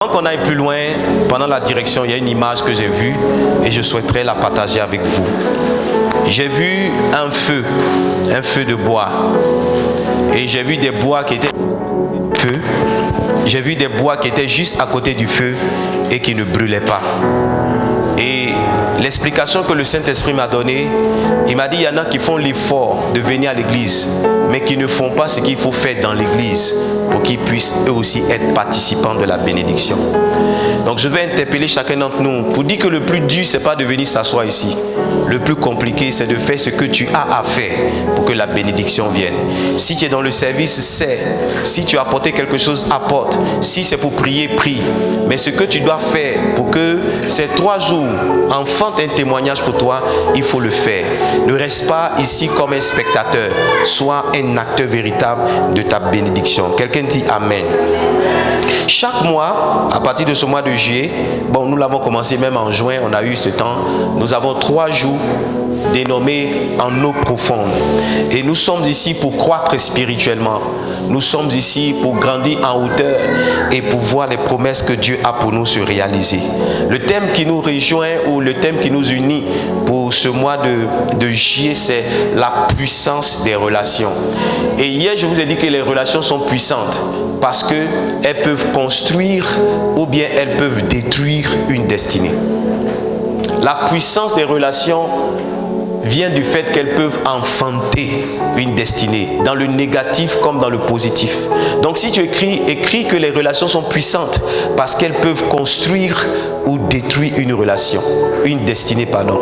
Avant qu'on aille plus loin, pendant la direction, il y a une image que j'ai vue et je souhaiterais la partager avec vous. J'ai vu un feu de bois. Et j'ai vu des bois qui étaient feu. J'ai vu des bois qui étaient juste à côté du feu et qui ne brûlaient pas. Et l'explication que le Saint-Esprit m'a donnée, il m'a dit il y en a qui font l'effort de venir à l'église, mais qui ne font pas ce qu'il faut faire dans l'église pour qu'ils puissent eux aussi être participants de la bénédiction. Donc je vais interpeller chacun d'entre nous pour dire que le plus dur, c'est pas de venir s'asseoir ici. Le plus compliqué, c'est de faire ce que tu as à faire pour que la bénédiction vienne. Si tu es dans le service, c'est. Si tu as apporté quelque chose, apporte. Si c'est pour prier, prie. Mais ce que tu dois faire pour que ces 3 jours enfantent un témoignage pour toi, il faut le faire. Ne reste pas ici comme un spectateur. Sois un acteur véritable de ta bénédiction. Quelqu'un dit Amen. Chaque mois, à partir de ce mois de juillet, bon, nous l'avons commencé même en juin, on a eu ce temps, nous avons 3 jours dénommés en eau profonde. Et nous sommes ici pour croître spirituellement. Nous sommes ici pour grandir en hauteur et pour voir les promesses que Dieu a pour nous se réaliser. Le thème qui nous rejoint ou le thème qui nous unit pour ce mois de juillet, c'est la puissance des relations. Et hier, je vous ai dit que les relations sont puissantes parce qu'elles peuvent construire ou bien elles peuvent détruire une destinée. La puissance des relations vient du fait qu'elles peuvent enfanter une destinée, dans le négatif comme dans le positif. Donc si tu écris que les relations sont puissantes parce qu'elles peuvent construire ou détruire une relation, une destinée, pardon.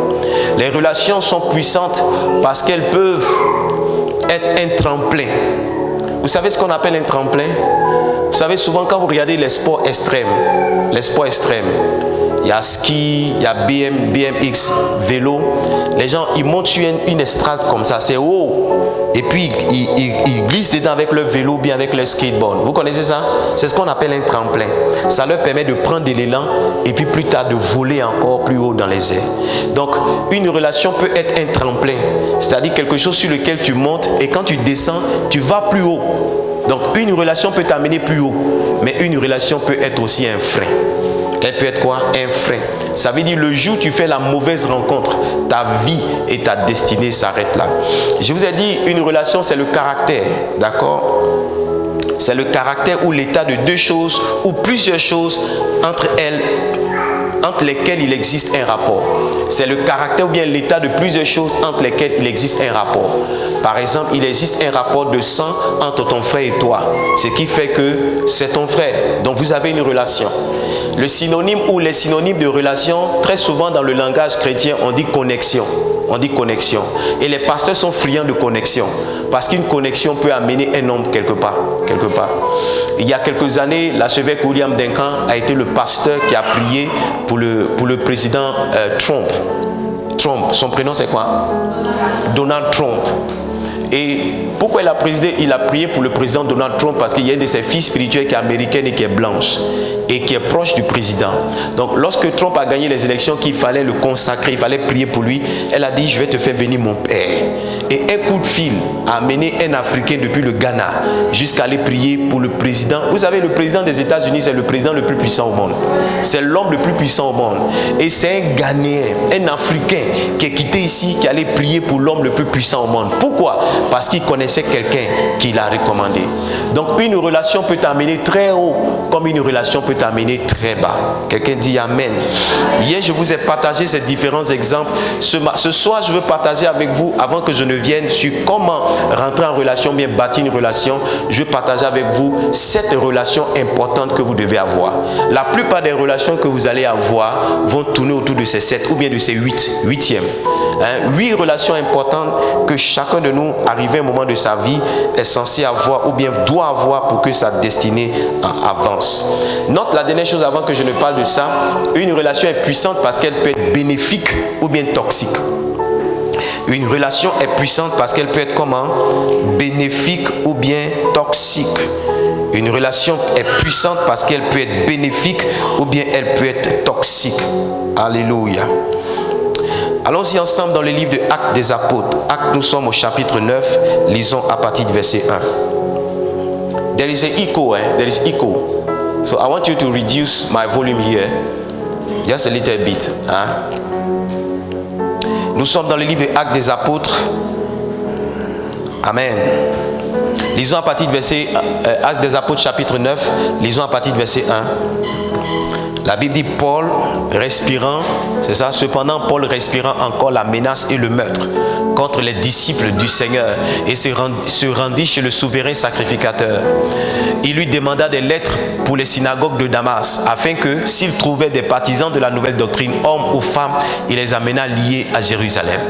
Les relations sont puissantes parce qu'elles peuvent être un tremplin. Vous savez ce qu'on appelle un tremplin? Vous savez, souvent quand vous regardez les sports extrêmes, il y a ski, il y a BMX, vélo. Les gens, ils montent sur une estrade comme ça, c'est haut. Et puis, ils glissent dedans avec leur vélo, bien avec leur skateboard. Vous connaissez ça? C'est ce qu'on appelle un tremplin. Ça leur permet de prendre de l'élan et puis plus tard de voler encore plus haut dans les airs. Donc, une relation peut être un tremplin. C'est-à-dire quelque chose sur lequel tu montes et quand tu descends, tu vas plus haut. Donc, une relation peut t'amener plus haut. Mais une relation peut être aussi un frein. Elle peut être quoi? Un frein. Ça veut dire le jour où tu fais la mauvaise rencontre, ta vie et ta destinée s'arrêtent là. Je vous ai dit, une relation, c'est le caractère, d'accord? C'est le caractère ou l'état de 2 choses ou plusieurs choses entre lesquelles il existe un rapport. C'est le caractère ou bien l'état de plusieurs choses entre lesquelles il existe un rapport. Par exemple, il existe un rapport de sang entre ton frère et toi. Ce qui fait que c'est ton frère. Donc vous avez une relation. Le synonyme ou les synonymes de relation, très souvent dans le langage chrétien, on dit connexion. On dit connexion. Et les pasteurs sont friands de connexion. Parce qu'une connexion peut amener un homme quelque part. Il y a quelques années, l'archevêque William Duncan a été le pasteur qui a prié pour le président Trump. Son prénom c'est quoi? Donald Trump. Et pourquoi il a prié pour le président Donald Trump? Parce qu'il y a une de ses filles spirituelles qui est américaine et qui est blanche et qui est proche du président. Donc lorsque Trump a gagné les élections, qu'il fallait le consacrer, il fallait prier pour lui, elle a dit je vais te faire venir mon père. Et un coup de fil a amené un Africain depuis le Ghana jusqu'à aller prier pour le président. Vous savez, le président des États-Unis, c'est le président le plus puissant au monde. C'est l'homme le plus puissant au monde. Et c'est un Ghanéen, un Africain qui est quitté ici, qui allait prier pour l'homme le plus puissant au monde. Pourquoi? Parce qu'il connaissait quelqu'un qui l'a recommandé. Donc une relation peut t'amener très haut, comme une relation peut t'amener très bas. Quelqu'un dit Amen. Hier, je vous ai partagé ces différents exemples. Ce soir, je veux partager avec vous, avant que je ne vienne sur comment rentrer en relation, bien bâtir une relation, je vais partager avec vous 7 relations importantes que vous devez avoir. La plupart des relations que vous allez avoir vont tourner autour de ces 7 ou bien de ces 8e. 8 relations importantes que chacun de nous, arrivé à un moment de sa vie, est censé avoir ou bien doit avoir pour que sa destinée avance. Note la dernière chose avant que je ne parle de ça. Une relation est puissante parce qu'elle peut être bénéfique ou bien toxique. Une relation est puissante parce qu'elle peut être comment? Bénéfique ou bien toxique. Une relation est puissante parce qu'elle peut être bénéfique ou bien elle peut être toxique. Alléluia. Allons-y ensemble dans le livre de Actes des Apôtres. Actes, nous sommes au chapitre 9. Lisons à partir du verset 1. There is an echo, there is echo. So I want you to reduce my volume here. Just a little bit. Hein? Nous sommes dans le livre des Actes des Apôtres. Amen. Lisons à partir du verset Actes des Apôtres chapitre 9. Lisons à partir du verset 1. La Bible dit Paul respirant, c'est ça, cependant Paul respirant encore la menace et le meurtre contre les disciples du Seigneur et se rendit chez le souverain sacrificateur. Il lui demanda des lettres pour les synagogues de Damas afin que s'il trouvait des partisans de la nouvelle doctrine, hommes ou femmes, il les amena liés à Jérusalem.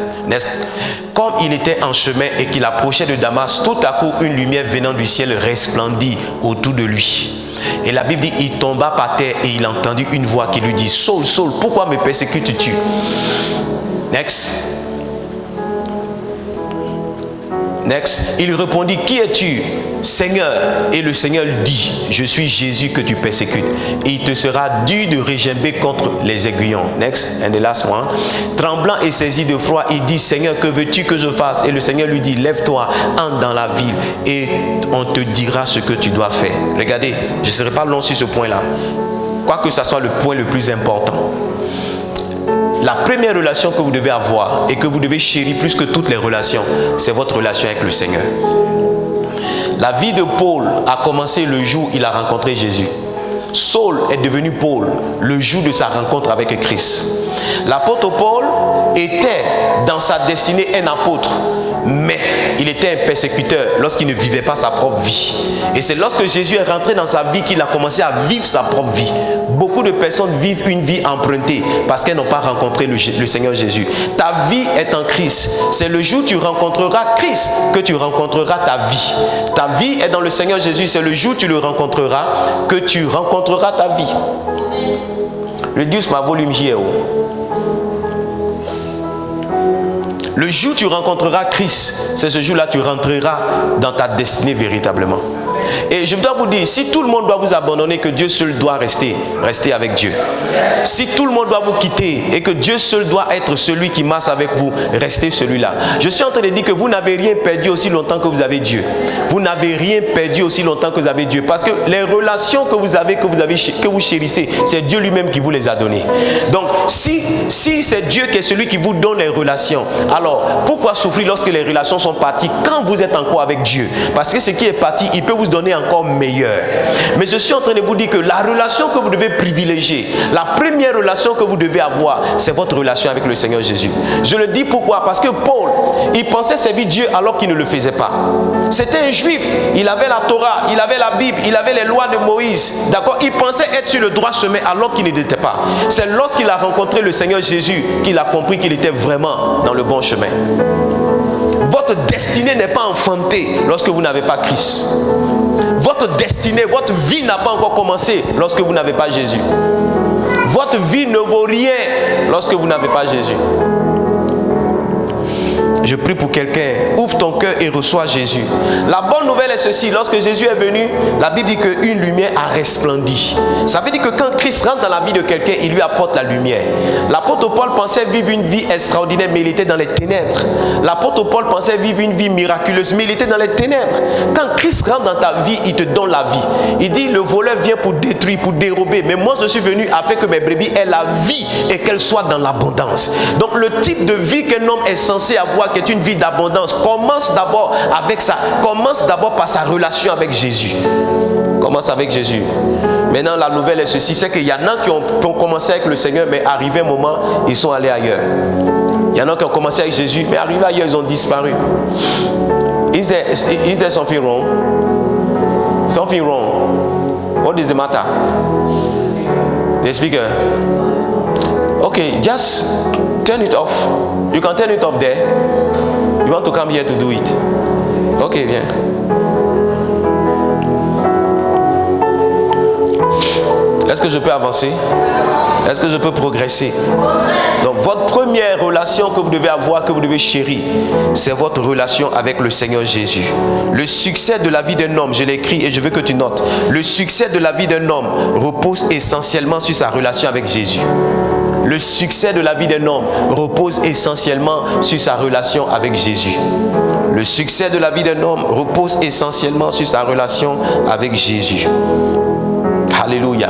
Comme il était en chemin et qu'il approchait de Damas, tout à coup une lumière venant du ciel resplendit autour de lui. Et la Bible dit, il tomba par terre et il entendit une voix qui lui dit, Saul, Saul, pourquoi me persécutes-tu? Next. Il répondit, qui es-tu, Seigneur? Et le Seigneur lui dit, je suis Jésus que tu persécutes. Et il te sera dû de régimber contre les aiguillons. Next, and the last one. Tremblant et saisi de froid, il dit, Seigneur, que veux-tu que je fasse? Et le Seigneur lui dit, lève-toi, entre dans la ville et on te dira ce que tu dois faire. Regardez, je ne serai pas long sur ce point-là. Quoique ce soit le point le plus important. La première relation que vous devez avoir et que vous devez chérir plus que toutes les relations, c'est votre relation avec le Seigneur. La vie de Paul a commencé le jour où il a rencontré Jésus. Saul est devenu Paul le jour de sa rencontre avec Christ. L'apôtre Paul était dans sa destinée un apôtre, mais il était un persécuteur lorsqu'il ne vivait pas sa propre vie. Et c'est lorsque Jésus est rentré dans sa vie qu'il a commencé à vivre sa propre vie. Beaucoup de personnes vivent une vie empruntée parce qu'elles n'ont pas rencontré le Seigneur Jésus. Ta vie est en Christ. C'est le jour où tu rencontreras Christ que tu rencontreras ta vie. Ta vie est dans le Seigneur Jésus. C'est le jour où tu le rencontreras que tu rencontreras ta vie. Reduce my volume here. Le jour où tu rencontreras Christ, c'est ce jour-là que tu rentreras dans ta destinée véritablement. Et je dois vous dire, si tout le monde doit vous abandonner, que Dieu seul doit rester avec Dieu. Si tout le monde doit vous quitter et que Dieu seul doit être celui qui marche avec vous, restez celui-là. Je suis en train de dire que vous n'avez rien perdu aussi longtemps que vous avez Dieu. Vous n'avez rien perdu aussi longtemps que vous avez Dieu. Parce que les relations que vous chérissez, c'est Dieu lui-même qui vous les a données. Donc, si c'est Dieu qui est celui qui vous donne les relations, alors pourquoi souffrir lorsque les relations sont parties quand vous êtes encore avec Dieu? Parce que ce qui est parti, il peut vous donner encore meilleur. Mais je suis en train de vous dire que la relation que vous devez privilégier, la première relation que vous devez avoir, c'est votre relation avec le Seigneur Jésus. Je le dis pourquoi? Parce que Paul, il pensait servir Dieu alors qu'il ne le faisait pas. C'était un juif, il avait la Torah, il avait la Bible, il avait les lois de Moïse. D'accord? Il pensait être sur le droit chemin alors qu'il ne l'était pas. C'est lorsqu'il a rencontré le Seigneur Jésus qu'il a compris qu'il était vraiment dans le bon chemin. Votre destinée n'est pas enfantée lorsque vous n'avez pas Christ. Votre destinée, votre vie n'a pas encore commencé lorsque vous n'avez pas Jésus. Votre vie ne vaut rien lorsque vous n'avez pas Jésus. Je prie pour quelqu'un. Ouvre ton cœur et reçois Jésus. La bonne nouvelle est ceci. Lorsque Jésus est venu, la Bible dit qu'une lumière a resplendi. Ça veut dire que quand Christ rentre dans la vie de quelqu'un, il lui apporte la lumière. L'apôtre Paul pensait vivre une vie extraordinaire, mais il était dans les ténèbres. L'apôtre Paul pensait vivre une vie miraculeuse, mais il était dans les ténèbres. Quand Christ rentre dans ta vie, il te donne la vie. Il dit, le voleur vient pour détruire, pour dérober. Mais moi, je suis venu afin que mes brebis aient la vie et qu'elles soient dans l'abondance. Donc, le type de vie qu'un homme est censé avoir, qui est une vie d'abondance, commence d'abord avec ça. Commence d'abord par sa relation avec Jésus. Commence avec Jésus. Maintenant, la nouvelle est ceci, c'est qu'il y en a qui ont commencé avec le Seigneur, mais arrivé un moment, ils sont allés ailleurs. Il y en a qui ont commencé avec Jésus, mais arrivé ailleurs, ils ont disparu. Is there something wrong? Something wrong. What is the matter? The speaker. Okay, just turn it off. You can turn it off there. You want to come here to do it. Okay, bien. Est-ce que je peux avancer? Est-ce que je peux progresser? Donc, votre première relation que vous devez avoir, que vous devez chérir, c'est votre relation avec le Seigneur Jésus. Le succès de la vie d'un homme, je l'ai écrit et je veux que tu notes. Le succès de la vie d'un homme repose essentiellement sur sa relation avec Jésus. Le succès de la vie d'un homme repose essentiellement sur sa relation avec Jésus. Le succès de la vie d'un homme repose essentiellement sur sa relation avec Jésus. Alléluia.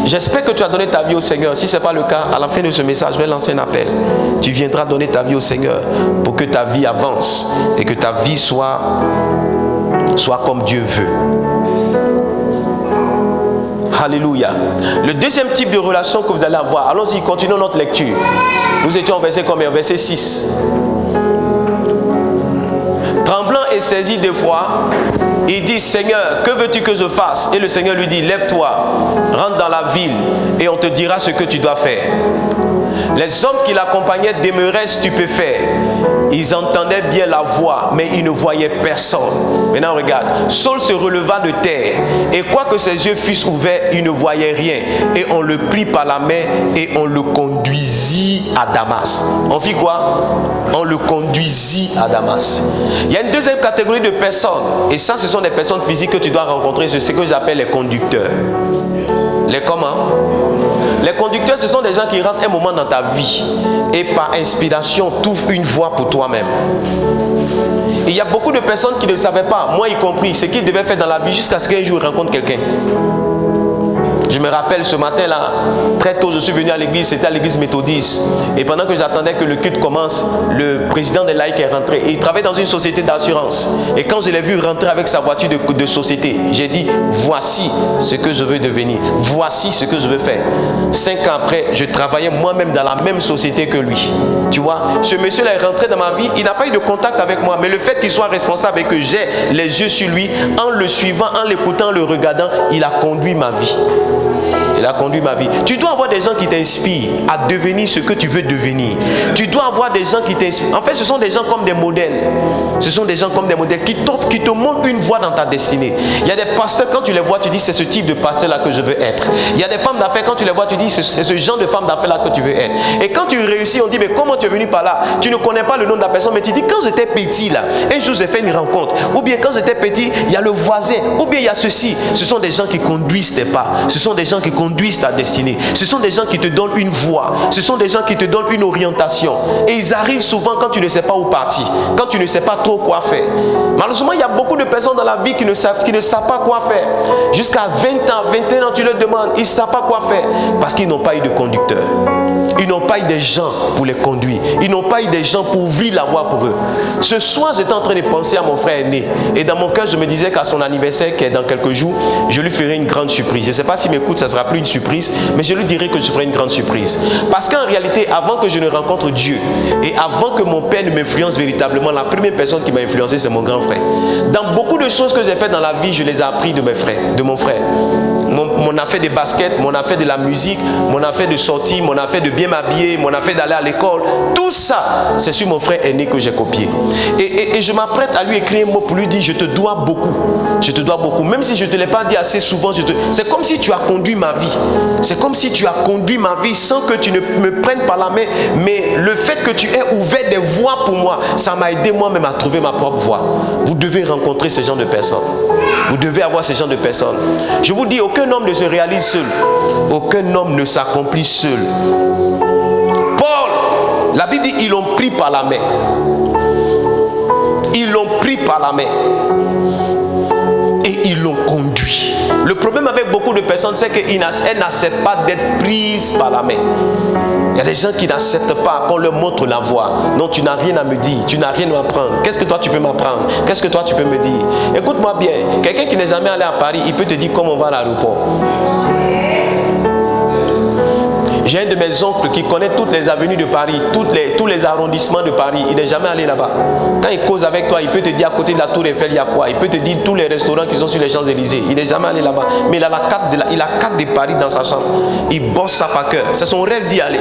J'espère que tu as donné ta vie au Seigneur. Si ce n'est pas le cas, à la fin de ce message, je vais lancer un appel. Tu viendras donner ta vie au Seigneur pour que ta vie avance et que ta vie soit comme Dieu veut. Alléluia. Le deuxième type de relation que vous allez avoir, allons-y, continuons notre lecture. Nous étions au verset combien? Verset 6. Tremblant et saisi d'effroi, il dit, Seigneur, que veux-tu que je fasse? Et le Seigneur lui dit, lève-toi, rentre dans la ville et on te dira ce que tu dois faire. Les hommes qui l'accompagnaient demeuraient stupéfaits. Ils entendaient bien la voix, mais ils ne voyaient personne. Maintenant regarde, Saul se releva de terre, et quoique ses yeux fussent ouverts, il ne voyait rien. Et on le prit par la main et on le conduisit à Damas. On fit quoi? On le conduisit à Damas. Il y a une deuxième catégorie de personnes, et ça ce sont des personnes physiques que tu dois rencontrer, c'est ce que j'appelle les conducteurs. Les comment? Les conducteurs, ce sont des gens qui rentrent un moment dans ta vie et par inspiration t'ouvrent une voie pour toi-même. Il y a beaucoup de personnes qui ne savaient pas, moi y compris, ce qu'ils devaient faire dans la vie jusqu'à ce qu'un jour ils rencontrent quelqu'un. Je me rappelle ce matin-là, très tôt je suis venu à l'église, c'était à l'église méthodiste. Et pendant que j'attendais que le culte commence, le président des laïcs est rentré. Et il travaille dans une société d'assurance. Et quand je l'ai vu rentrer avec sa voiture de société, j'ai dit, voici ce que je veux devenir. Voici ce que je veux faire. 5 ans après, je travaillais moi-même dans la même société que lui. Tu vois, ce monsieur-là est rentré dans ma vie, il n'a pas eu de contact avec moi. Mais le fait qu'il soit responsable et que j'ai les yeux sur lui, en le suivant, en l'écoutant, en le regardant, il a conduit ma vie. Il a conduit ma vie. Tu dois avoir des gens qui t'inspirent à devenir ce que tu veux devenir. Tu dois avoir des gens qui t'inspirent. En fait, ce sont des gens comme des modèles. Ce sont des gens comme des modèles qui te montrent une voie dans ta destinée. Il y a des pasteurs, quand tu les vois, tu dis c'est ce type de pasteur-là que je veux être. Il y a des femmes d'affaires, quand tu les vois, tu dis c'est ce genre de femme d'affaires-là que tu veux être. Et quand tu réussis, on dit mais comment tu es venu par là? Tu ne connais pas le nom de la personne, mais tu dis quand j'étais petit là, un jour j'ai fait une rencontre. Ou bien quand j'étais petit, il y a le voisin. Ou bien il y a ceci. Ce sont des gens qui conduisent tes pas. Ce sont des gens qui conduisent ta destinée. Ce sont des gens qui te donnent une voie. Ce sont des gens qui te donnent une orientation. Et ils arrivent souvent quand tu ne sais pas où partir. Quand tu ne sais pas trop quoi faire. Malheureusement, il y a beaucoup de personnes dans la vie qui ne savent pas quoi faire. Jusqu'à 20 ans, 21 ans, tu leur demandes, ils ne savent pas quoi faire. Parce qu'ils n'ont pas eu de conducteur. Ils n'ont pas eu des gens pour les conduire. Ils n'ont pas eu des gens pour ouvrir la voie pour eux. Ce soir, j'étais en train de penser à mon frère aîné. Et dans mon cœur, je me disais qu'à son anniversaire, qui est dans quelques jours, je lui ferai une grande surprise. Je ne sais pas s'il m'écoute, ça ne sera plus une surprise, mais je lui dirai que je ferai une grande surprise. Parce qu'en réalité, avant que je ne rencontre Dieu, et avant que mon père ne m'influence véritablement, la première personne qui m'a influencé, c'est mon grand frère. Dans beaucoup de choses que j'ai faites dans la vie, je les ai appris de mes frères, de mon frère. Mon affaire de basket, mon affaire de la musique, mon affaire de sortir, mon affaire de bien m'habiller, mon affaire d'aller à l'école, tout ça, c'est sur mon frère aîné que j'ai copié. Et je m'apprête à lui écrire un mot pour lui dire, je te dois beaucoup. Je te dois beaucoup. Même si je ne te l'ai pas dit assez souvent, c'est comme si tu as conduit ma vie. C'est comme si tu as conduit ma vie sans que tu ne me prennes par la main. Mais le fait que tu aies ouvert des voies pour moi, ça m'a aidé moi-même à trouver ma propre voie. Vous devez rencontrer ce genre de personnes. Vous devez avoir ce genre de personnes. Je vous dis, aucun homme ne se réalise seul. Aucun homme ne s'accomplit seul. Paul, la Bible dit, ils l'ont pris par la main. Ils l'ont pris par la main. Et ils l'ont conduit. Le problème avec beaucoup de personnes, c'est qu'elles n'acceptent pas d'être prises par la main. Il y a des gens qui n'acceptent pas qu'on leur montre la voie. Non, tu n'as rien à me dire, tu n'as rien à m'apprendre. Qu'est-ce que toi tu peux m'apprendre? Qu'est-ce que toi tu peux me dire? Écoute-moi bien, quelqu'un qui n'est jamais allé à Paris, il peut te dire comment on va à l'aéroport. J'ai un de mes oncles qui connaît toutes les avenues de Paris, tous les arrondissements de Paris. Il n'est jamais allé là-bas. Quand il cause avec toi, il peut te dire à côté de la Tour Eiffel, il y a quoi? Il peut te dire tous les restaurants qui sont sur les Champs-Élysées. Il n'est jamais allé là-bas. Mais il a la carte de Paris dans sa chambre. Il bosse ça par cœur. C'est son rêve d'y aller.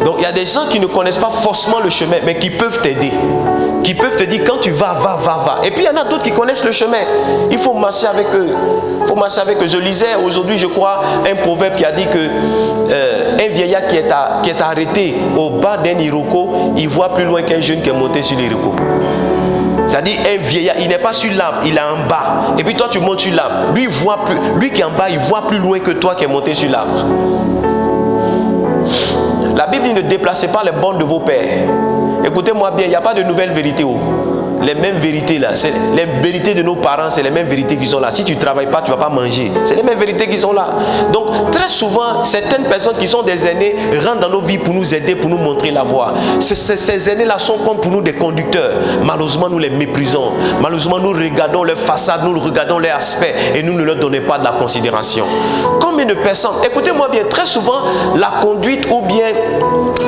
Donc il y a des gens qui ne connaissent pas forcément le chemin, mais qui peuvent t'aider. Qui peuvent te dire quand tu vas, va. Et puis il y en a d'autres qui connaissent le chemin. Il faut marcher avec eux. Il faut marcher avec eux. Je lisais aujourd'hui, je crois, un proverbe qui a dit que un vieillard qui est arrêté au bas d'un iroko, il voit plus loin qu'un jeune qui est monté sur l'iroko. C'est-à-dire un vieillard, il n'est pas sur l'arbre, il est en bas. Et puis toi tu montes sur l'arbre. Lui qui est en bas, il voit plus loin que toi qui est monté sur l'arbre. La Bible dit ne déplacez pas les bornes de vos pères. Écoutez-moi bien, il n'y a pas de nouvelle vérité. les mêmes vérités là, c'est les vérités de nos parents, c'est les mêmes vérités qui sont là. Si tu ne travailles pas, tu ne vas pas manger. C'est les mêmes vérités qui sont là. Donc très souvent, certaines personnes qui sont des aînés rentrent dans nos vies pour nous aider, pour nous montrer la voie. Ces aînés-là sont comme pour nous des conducteurs. Malheureusement, nous les méprisons. Malheureusement, nous regardons leur façade, nous regardons leur aspect et nous ne leur donnons pas de la considération. Combien de personnes, écoutez-moi bien, très souvent, la conduite ou bien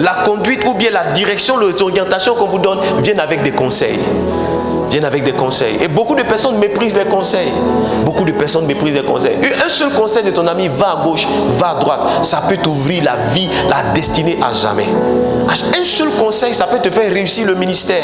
la direction, l'orientation qu'on vous donne viennent avec des conseils. Viennent avec des conseils. Et beaucoup de personnes méprisent les conseils. Beaucoup de personnes méprisent les conseils. Et un seul conseil de ton ami, va à gauche, va à droite. Ça peut t'ouvrir la vie, la destinée à jamais. Un seul conseil, ça peut te faire réussir le ministère.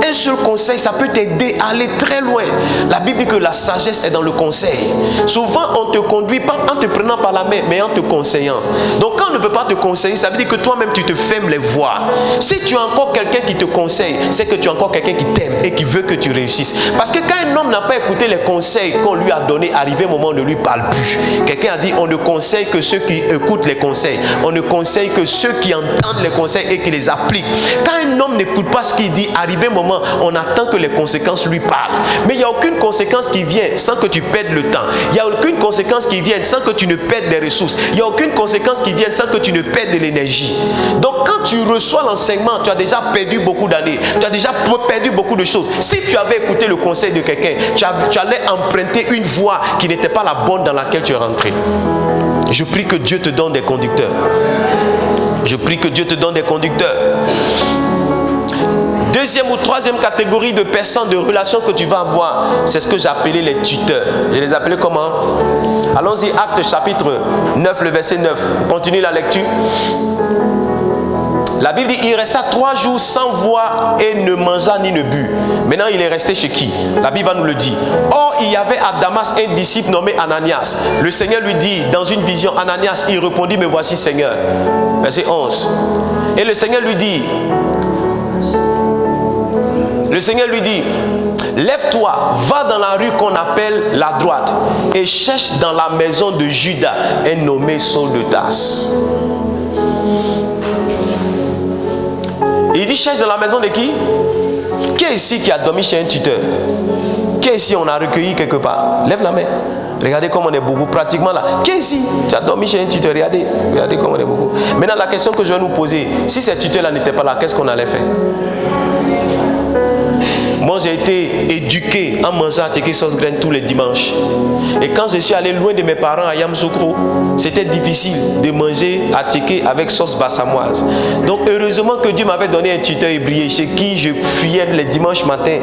Un seul conseil, ça peut t'aider à aller très loin. La Bible dit que la sagesse est dans le conseil. Souvent, on te conduit pas en te prenant par la main, mais en te conseillant. Donc, quand on ne peut pas te conseiller, ça veut dire que toi-même, tu te fermes les voies. Si tu as encore quelqu'un qui te conseille, c'est que tu as encore quelqu'un qui t'aime et qui veut que tu réussisses. Parce que quand un homme n'a pas écouté les conseils qu'on lui a donnés, arrivé un moment, on ne lui parle plus. Quelqu'un a dit, on ne conseille que ceux qui écoutent les conseils. On ne conseille que ceux qui entendent les conseils et qui les appliquent. Quand un homme n'écoute pas ce qu'il dit, arrivé un moment, on attend que les conséquences lui parlent. Mais il n'y a aucune conséquence qui vient sans que tu perdes le temps. Il n'y a aucune conséquence qui vient sans que tu ne perdes des ressources. Il n'y a aucune conséquence qui vient sans que tu ne perdes de l'énergie. Donc quand tu reçois l'enseignement, tu as déjà perdu beaucoup d'années. Tu as déjà perdu beaucoup de choses. Si tu avais écouté le conseil de quelqu'un, tu allais emprunter une voie qui n'était pas la bonne dans laquelle tu es rentré. Je prie que Dieu te donne des conducteurs. Je prie que Dieu te donne des conducteurs. Deuxième ou troisième catégorie de personnes, de relations que tu vas avoir, c'est ce que j'ai appelé les tuteurs. Je les appelais comment? Allons-y, Actes chapitre 9, le verset 9. Continue la lecture. La Bible dit, il resta 3 jours sans voir et ne mangea ni ne but. Maintenant, il est resté chez qui? La Bible va nous le dire. Or, il y avait à Damas un disciple nommé Ananias. Le Seigneur lui dit, dans une vision, Ananias, il répondit, me voici Seigneur. Verset 11. Et le Seigneur lui dit, lève-toi, va dans la rue qu'on appelle la droite et cherche dans la maison de Judas un nommé Saul de Tarse. Il dit cherche dans la maison de qui? Qui est ici qui a dormi chez un tuteur? Qui est ici on a recueilli quelque part? Lève la main. Regardez comme on est beaucoup, pratiquement là. Qui est ici? Tu as dormi chez un tuteur, regardez comme on est beaucoup. Maintenant la question que je vais nous poser, si ces tuteurs-là n'étaient pas là, qu'est-ce qu'on allait faire? Moi, j'ai été éduqué en mangeant attiqué sauce graine tous les dimanches. Et quand je suis allé loin de mes parents à Yamoussoukro, c'était difficile de manger attiqué avec sauce bassamoise. Donc, heureusement que Dieu m'avait donné un tuteur hébreu chez qui je fuyais les dimanches matins.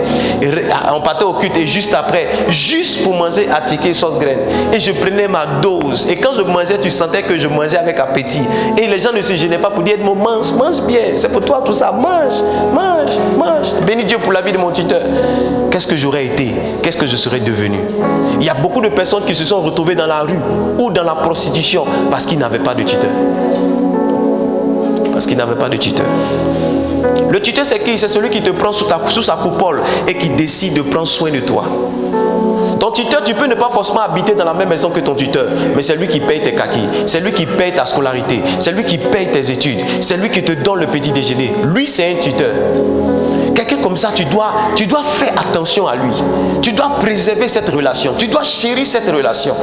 On partait au culte et juste après, juste pour manger attiqué sauce graine. Et je prenais ma dose. Et quand je mangeais, tu sentais que je mangeais avec appétit. Et les gens ne se gênaient pas pour dire, mange bien. C'est pour toi tout ça. Mange. Bénis Dieu pour la vie de mon tuteur. Qu'est-ce que j'aurais été? Qu'est-ce que je serais devenu? Il y a beaucoup de personnes qui se sont retrouvées dans la rue ou dans la prostitution parce qu'ils n'avaient pas de tuteur. Parce qu'ils n'avaient pas de tuteur. Le tuteur, c'est qui? C'est celui qui te prend sous sa coupole et qui décide de prendre soin de toi. Ton tuteur, tu peux ne pas forcément habiter dans la même maison que ton tuteur, mais c'est lui qui paye tes kakis, c'est lui qui paye ta scolarité, c'est lui qui paye tes études, c'est lui qui te donne le petit déjeuner. Lui, c'est un tuteur. Quelqu'un comme ça, tu dois faire attention à lui. Tu dois préserver cette relation. Tu dois chérir cette relation.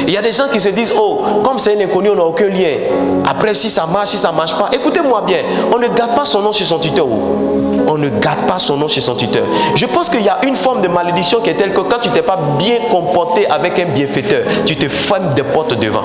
Il y a des gens qui se disent, oh, comme c'est un inconnu, on n'a aucun lien. Après, si ça marche pas. Écoutez-moi bien, on ne garde pas son nom chez son tuteur. On ne garde pas son nom chez son tuteur. Je pense qu'il y a une forme de malédiction qui est telle que quand tu ne t'es pas bien comporté avec un bienfaiteur, tu te fermes des portes devant.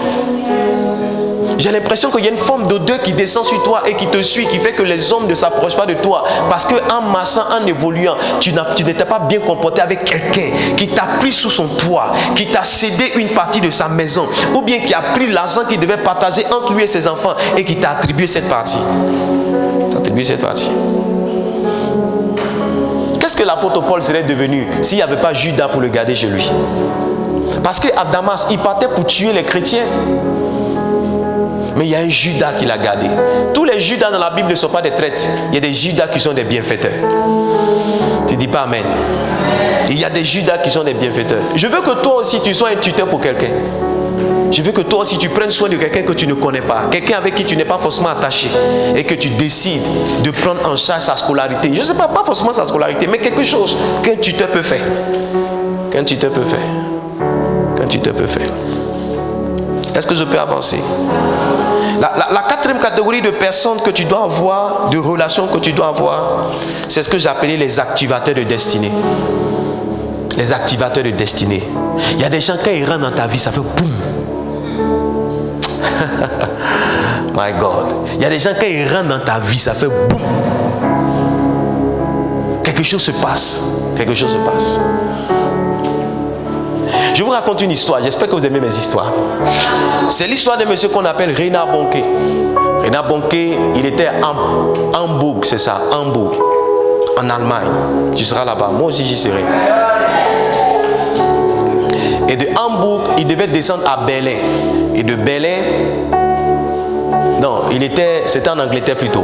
J'ai l'impression qu'il y a une forme d'odeur qui descend sur toi et qui te suit, qui fait que les hommes ne s'approchent pas de toi. Parce qu'en marchant, en évoluant, tu n'étais pas bien comporté avec quelqu'un qui t'a pris sous son toit, qui t'a cédé une partie de sa maison, ou bien qui a pris l'argent qu'il devait partager entre lui et ses enfants et qui t'a attribué cette partie. Qu'est-ce que l'apôtre Paul serait devenu s'il n'y avait pas Judas pour le garder chez lui? Parce qu'à Damas, il partait pour tuer les chrétiens. Mais il y a un Judas qui l'a gardé. Tous les Judas dans la Bible ne sont pas des traîtres. Il y a des Judas qui sont des bienfaiteurs. Tu ne dis pas Amen. Il y a des Judas qui sont des bienfaiteurs. Je veux que toi aussi tu sois un tuteur pour quelqu'un. Je veux que toi aussi tu prennes soin de quelqu'un que tu ne connais pas, quelqu'un avec qui tu n'es pas forcément attaché et que tu décides de prendre en charge sa scolarité. Je ne sais pas forcément sa scolarité, mais quelque chose qu'un tuteur peut faire. Qu'un tuteur peut faire. Qu'un tuteur peut faire. Est-ce que je peux avancer? La quatrième catégorie de personnes que tu dois avoir, de relations que tu dois avoir, c'est ce que j'appelais les activateurs de destinée. Les activateurs de destinée. Il y a des gens, quand ils rentrent dans ta vie, ça fait boum. My God. Il y a des gens, quand ils rentrent dans ta vie, ça fait boum. Quelque chose se passe. Quelque chose se passe. Je vous raconte une histoire. J'espère que vous aimez mes histoires. C'est l'histoire de monsieur qu'on appelle Reinhard Bonnke. Reinhard Bonnke, il était à Hambourg, c'est ça, Hambourg, en Allemagne. Tu seras là-bas. Moi aussi, j'y serai. Et de Hambourg, il devait descendre à Berlin. Et de Berlin, non, c'était en Angleterre plutôt.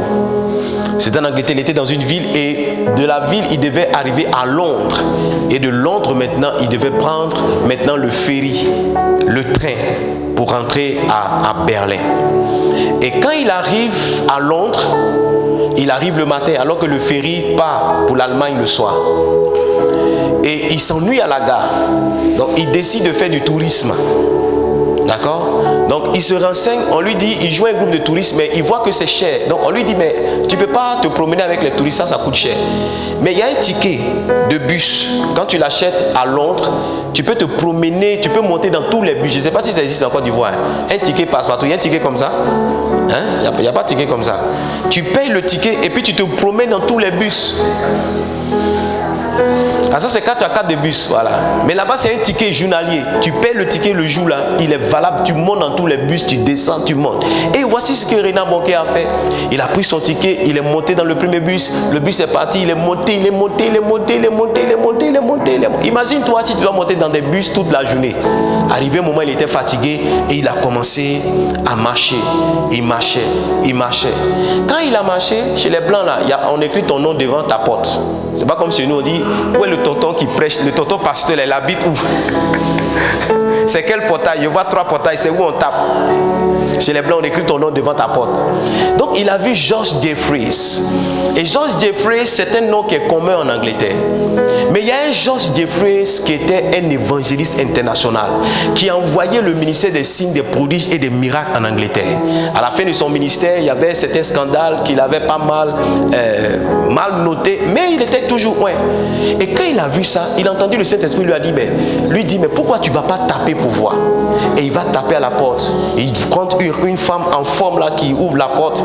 C'était en Angleterre, il était dans une ville et de la ville, il devait arriver à Londres. Et de Londres, maintenant, il devait prendre maintenant le ferry, le train, pour rentrer à Berlin. Et quand il arrive à Londres, il arrive le matin alors que le ferry part pour l'Allemagne le soir. Et il s'ennuie à la gare. Donc il décide de faire du tourisme. D'accord? Donc il se renseigne, on lui dit, il joue un groupe de touristes, mais il voit que c'est cher. Donc on lui dit, mais tu ne peux pas te promener avec les touristes, ça coûte cher. Mais il y a un ticket de bus. Quand tu l'achètes à Londres, tu peux te promener, tu peux monter dans tous les bus. Je ne sais pas si ça existe en Côte d'Ivoire. Un ticket passe partout. Il y a un ticket comme ça? Hein? Il n'y a pas de ticket comme ça. Tu payes le ticket et puis tu te promènes dans tous les bus. Ah, ça c'est quand tu as carte de bus, voilà. Mais là-bas c'est un ticket journalier. Tu paies le ticket le jour là, il est valable. Tu montes dans tous les bus, tu descends, tu montes. Et voici ce que Reinhard Bonnke a fait. Il a pris son ticket, il est monté dans le premier bus. Le bus est parti, il est monté, il est monté, il est monté, il est monté, il est monté, il est monté, il est monté. Imagine-toi si tu dois monter dans des bus toute la journée. Arrivé un moment, il était fatigué et il a commencé à marcher. Il marchait, il marchait. Quand il a marché, chez les blancs là, on écrit ton nom devant ta porte. C'est pas comme chez nous on dit, où est le tonton qui prêche, le tonton pasteur, il habite où? C'est quel portail? Je vois 3 portails, c'est où on tape? Chez les blancs, on écrit ton nom devant ta porte. Donc il a vu George Jeffreys. Et George Jeffreys, c'est un nom qui est commun en Angleterre. Mais il y a un George Jeffreys qui était un évangéliste international, qui a envoyé le ministère des signes, des prodiges et des miracles en Angleterre. À la fin de son ministère, il y avait certains scandales qu'il avait pas mal noté, mais il était toujours loin. Et quand il a vu ça, il a entendu le Saint-Esprit lui dit, mais pourquoi tu ne vas pas taper pour voir? Et il va taper à la porte. Et il rencontre une femme en forme là qui ouvre la porte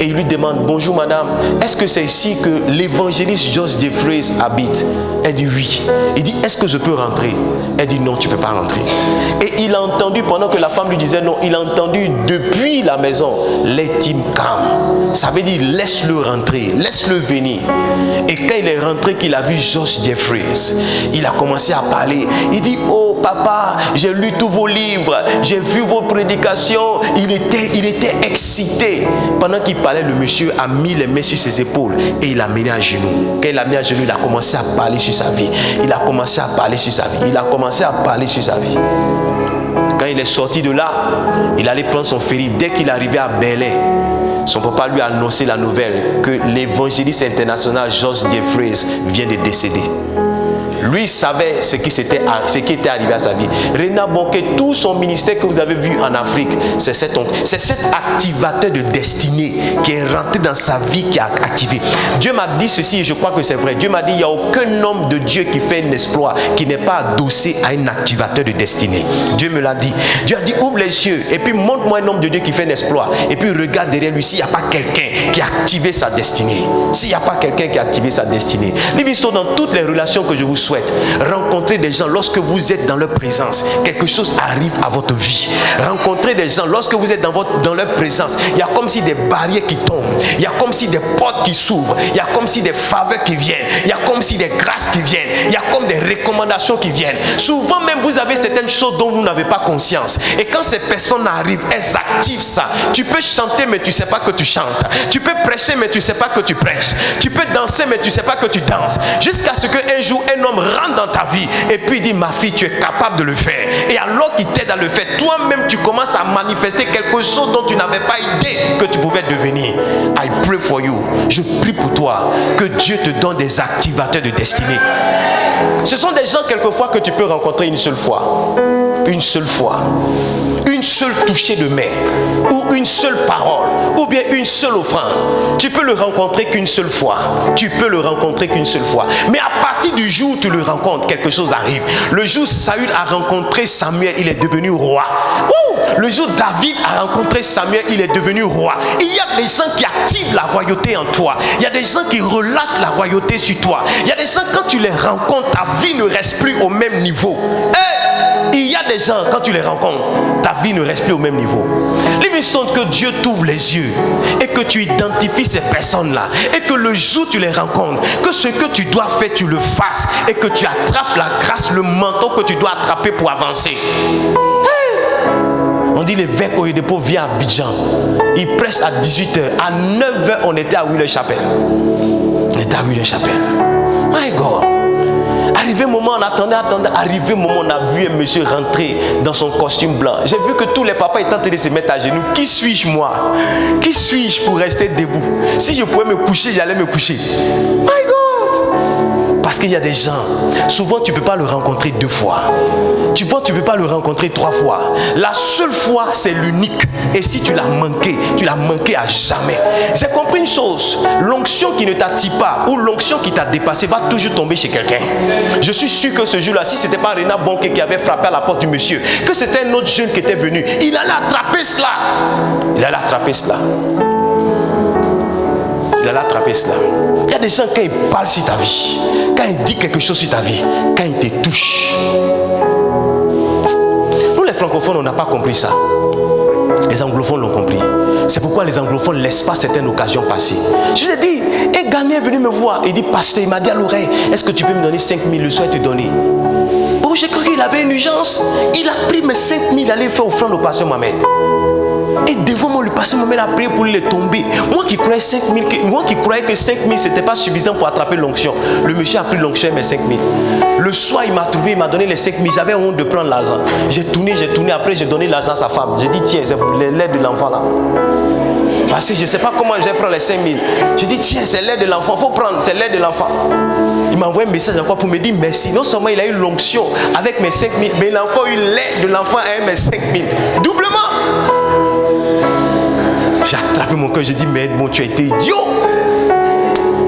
et il lui demande, bonjour madame, est-ce que c'est ici que l'évangéliste George Jeffreys habite? Elle dit oui. Il dit, est-ce que je peux rentrer? Elle dit non, tu ne peux pas rentrer. Et il a entendu, pendant que la femme lui disait non, il a entendu depuis la maison, let him come. Ça veut dire laisse-le rentrer, laisse-le venir. Et quand il est rentré, qu'il a vu George Jeffreys, il a commencé à parler. Il dit, oh papa, j'ai lu tous vos livres, j'ai vu vos prédications. Il était excité. Pendant qu'il parlait, le monsieur a mis les mains sur ses épaules et il a mis à genoux. Quand il a mis à genoux, il a commencé à parler sur sa vie. Il a commencé à parler sur sa vie. Il a commencé à parler sur sa vie. Quand il est sorti de là, il allait prendre son ferry. Dès qu'il arrivait à Berlin, son papa lui a annoncé la nouvelle que l'évangéliste international George Jeffreys vient de décéder. Lui savait ce qui était arrivé à sa vie. Reinhard Bonnke, tout son ministère que vous avez vu en Afrique, c'est cet activateur de destinée qui est rentré dans sa vie, qui a activé. Dieu m'a dit ceci et je crois que c'est vrai. Dieu m'a dit, il n'y a aucun homme de Dieu qui fait un exploit qui n'est pas adossé à un activateur de destinée. Dieu me l'a dit. Dieu a dit, ouvre les yeux et puis montre-moi un homme de Dieu qui fait un exploit. Et puis regarde derrière lui s'il n'y a pas quelqu'un qui a activé sa destinée. S'il n'y a pas quelqu'un qui a activé sa destinée. Livre dans toutes les relations que je vous souhaite. Rencontrer des gens lorsque vous êtes dans leur présence, quelque chose arrive à votre vie. Rencontrer des gens lorsque vous êtes dans leur présence, il y a comme si des barrières qui tombent, il y a comme si des portes qui s'ouvrent, il y a comme si des faveurs qui viennent, il y a comme si des grâces qui viennent, il y a comme des recommandations qui viennent. Souvent même vous avez certaines choses dont vous n'avez pas conscience, et quand ces personnes arrivent, elles activent ça. Tu peux chanter mais tu ne sais pas que tu chantes, tu peux prêcher mais tu ne sais pas que tu prêches, tu peux danser mais tu ne sais pas que tu danses, jusqu'à ce qu'un jour un homme homme rentre dans ta vie et puis dit, ma fille, tu es capable de le faire. Et alors qu'il t'aide à le faire, toi-même, tu commences à manifester quelque chose dont tu n'avais pas idée que tu pouvais devenir. I pray for you. Je prie pour toi que Dieu te donne des activateurs de destinée. Ce sont des gens quelquefois que tu peux rencontrer une seule fois. Une seule fois. Une seule touchée de main. Ou une seule parole. Ou bien une seule offrande. Tu peux le rencontrer qu'une seule fois. Tu peux le rencontrer qu'une seule fois. Mais à partir du jour où tu le rencontres, quelque chose arrive. Le jour où Saül a rencontré Samuel, il est devenu roi. Le jour où David a rencontré Samuel, il est devenu roi. Il y a des gens qui activent la royauté en toi. Il y a des gens qui relâchent la royauté sur toi. Il y a des gens, quand tu les rencontres, ta vie ne reste plus au même niveau. Il y a des gens, quand tu les rencontres, ta vie ne reste plus au même niveau. Livingstone, que Dieu t'ouvre les yeux et que tu identifies ces personnes-là et que le jour où tu les rencontres, que ce que tu dois faire, tu le fasses et que tu attrapes la grâce, le manteau que tu dois attraper pour avancer. On dit l'évêque Oyedepo vient à Abidjan. Il prêche à 18h. À 9h, on était à Wille-Chapelle. On était à Wille-Chapelle. My God. Arrivé un moment, on attendait. Arrivé un moment, on a vu un monsieur rentrer dans son costume blanc. J'ai vu que tous les papas étaient en train de se mettre à genoux. Qui suis-je moi? Qui suis-je pour rester debout? Si je pouvais me coucher, j'allais me coucher. My God! Parce qu'il y a des gens, souvent tu ne peux pas le rencontrer 2 fois. Tu vois, tu ne peux pas le rencontrer 3 fois. La seule fois, c'est l'unique. Et si tu l'as manqué à jamais. J'ai compris une chose. L'onction qui ne t'attire pas ou l'onction qui t'a dépassé va toujours tomber chez quelqu'un. Je suis sûr que ce jour-là, si ce n'était pas Renat Bonke qui avait frappé à la porte du monsieur, que c'était un autre jeune qui était venu, il allait attraper cela. Il allait attraper cela. Il allait attraper cela. Il y a des gens, quand ils parlent sur ta vie, quand ils disent quelque chose sur ta vie, quand ils te touchent. Nous les francophones, on n'a pas compris ça. Les anglophones l'ont compris. C'est pourquoi les anglophones ne laissent pas certaines occasions passer. Je vous ai dit, un Ghanéen est venu me voir. Il dit, pasteur, il m'a dit à l'oreille, est-ce que tu peux me donner 5 000 le soir et te donner? Oh, j'ai cru qu'il avait une urgence. Il a pris mes 5 000, il allait faire offrande au pasteur Mohamed. Et devant moi, le pasteur Mohamed a prié pour les tomber. Moi qui croyais que 5 000 c'était pas suffisant pour attraper l'onction. Le monsieur a pris l'onction et mes 5 000. Le soir, il m'a trouvé, il m'a donné les 5 000. J'avais honte de prendre l'argent. J'ai tourné. Après, j'ai donné l'argent à sa femme. J'ai dit, tiens, c'est l'aide de l'enfant là. Parce que je ne sais pas comment je vais prendre les 5 000. J'ai dit, tiens, c'est l'aide de l'enfant. Il faut prendre, c'est l'aide de l'enfant. Il m'a envoyé un message encore pour me dire merci. Non seulement il a eu l'onction avec mes 5 000, mais il a encore eu l'aide de l'enfant avec mes 5 000. Doublement. J'ai attrapé mon cœur, j'ai dit, mais bon, tu as été idiot.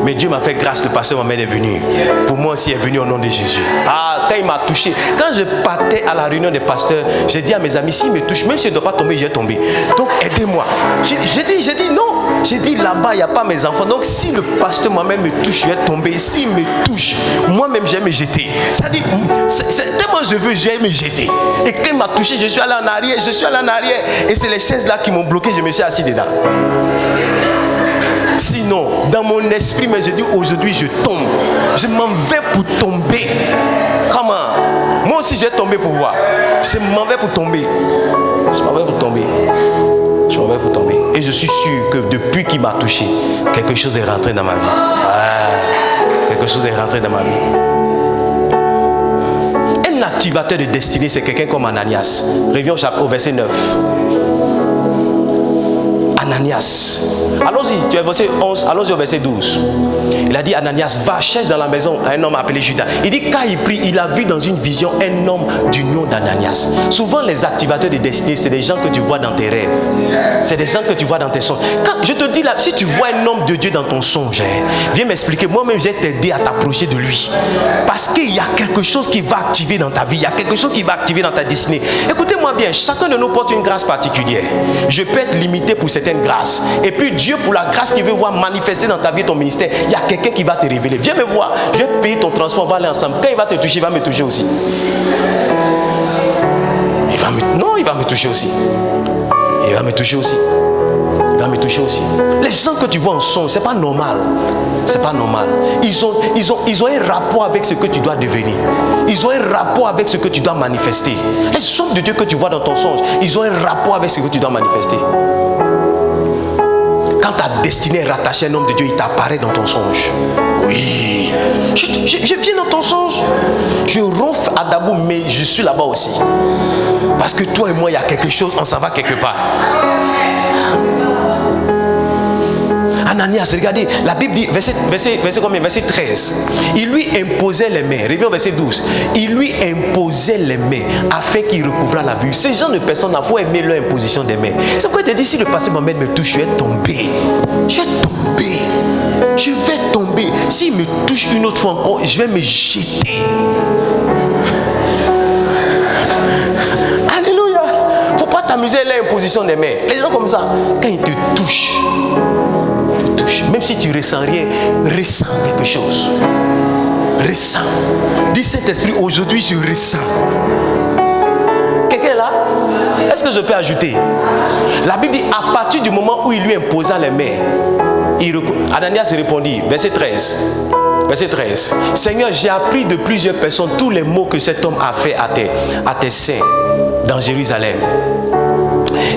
Mais Dieu m'a fait grâce, le pasteur Mohamed est venu. Pour moi aussi, il est venu au nom de Jésus. Ah, quand il m'a touché, quand je partais à la réunion des pasteurs, j'ai dit à mes amis, s'il me touche, même s'il ne doit pas tomber, j'ai tombé. Donc aidez-moi. J'ai dit non. J'ai dit là-bas, il n'y a pas mes enfants. Donc si le pasteur moi-même me touche, je vais tomber. S'il me touche, moi-même, je vais me jeter. Ça dit, tellement je veux, je vais me jeter. Et quand il m'a touché, je suis allé en arrière. Et c'est les chaises là qui m'ont bloqué, je me suis assis dedans. Sinon, dans mon esprit, mais je dis aujourd'hui, je tombe. Je m'en vais pour tomber. Comment? Moi aussi, je vais tomber pour voir. Je m'en vais pour tomber. Et je suis sûr que depuis qu'il m'a touché, quelque chose est rentré dans ma vie. Quelque chose est rentré dans ma vie. Un activateur de destinée, c'est quelqu'un comme Ananias. Reviens au verset 9. Ananias. Allons-y, tu es verset 11, allons-y au verset 12. Il a dit, Ananias, va, cherche dans la maison un homme appelé Judas. Il dit, quand il prie, il a vu dans une vision un homme du nom d'Ananias. Souvent, les activateurs de destinée, c'est des gens que tu vois dans tes rêves. C'est des gens que tu vois dans tes songes. Quand je te dis là, si tu vois un homme de Dieu dans ton songe, viens m'expliquer. Moi-même, je vais t'aider à t'approcher de lui. Parce qu'il y a quelque chose qui va activer dans ta vie. Il y a quelque chose qui va activer dans ta destinée. Écoutez-moi bien, chacun de nous porte une grâce particulière. Je peux être limité pour certaines grâces. Et puis Dieu, pour la grâce qu'il veut voir manifester dans ta vie, ton ministère, il y a quelqu'un qui va te révéler. Viens me voir, je vais payer ton transport, on va aller ensemble. Quand il va te toucher, il va me toucher aussi. Il va me toucher aussi. Les gens que tu vois en songe, c'est pas normal. Ils ont un rapport avec ce que tu dois devenir. Ils ont un rapport avec ce que tu dois manifester. Les hommes de Dieu que tu vois dans ton songe, ils ont un rapport avec ce que tu dois manifester. Quand ta destinée est rattachée à un homme de Dieu, il t'apparaît dans ton songe. Oui. Je viens dans ton songe. Je ronfle à Dabou, mais je suis là-bas aussi. Parce que toi et moi, il y a quelque chose, on s'en va quelque part. Ananias, regardez, la Bible dit, verset 13. Il lui imposait les mains. Reviens au verset 12. Il lui imposait les mains afin qu'il recouvrât la vue. Ces gens de personnes, il faut aimer leur imposition des mains. C'est pourquoi il te dit, si le pasteur Mohamed me touche, je vais tomber. Je vais tomber. Je vais tomber. S'il me touche une autre fois encore, je vais me jeter. Alléluia. Il ne faut pas t'amuser à l'imposition des mains. Les gens comme ça, quand ils te touchent, même si tu ressens rien, ressens quelque chose. Ressens. Dis Saint-Esprit, aujourd'hui je ressens. Quelqu'un est là? Est-ce que je peux ajouter? La Bible dit, à partir du moment où il lui imposa les mains, Ananias répondit, verset 13. Verset 13. Seigneur, j'ai appris de plusieurs personnes tous les maux que cet homme a fait à tes saints dans Jérusalem.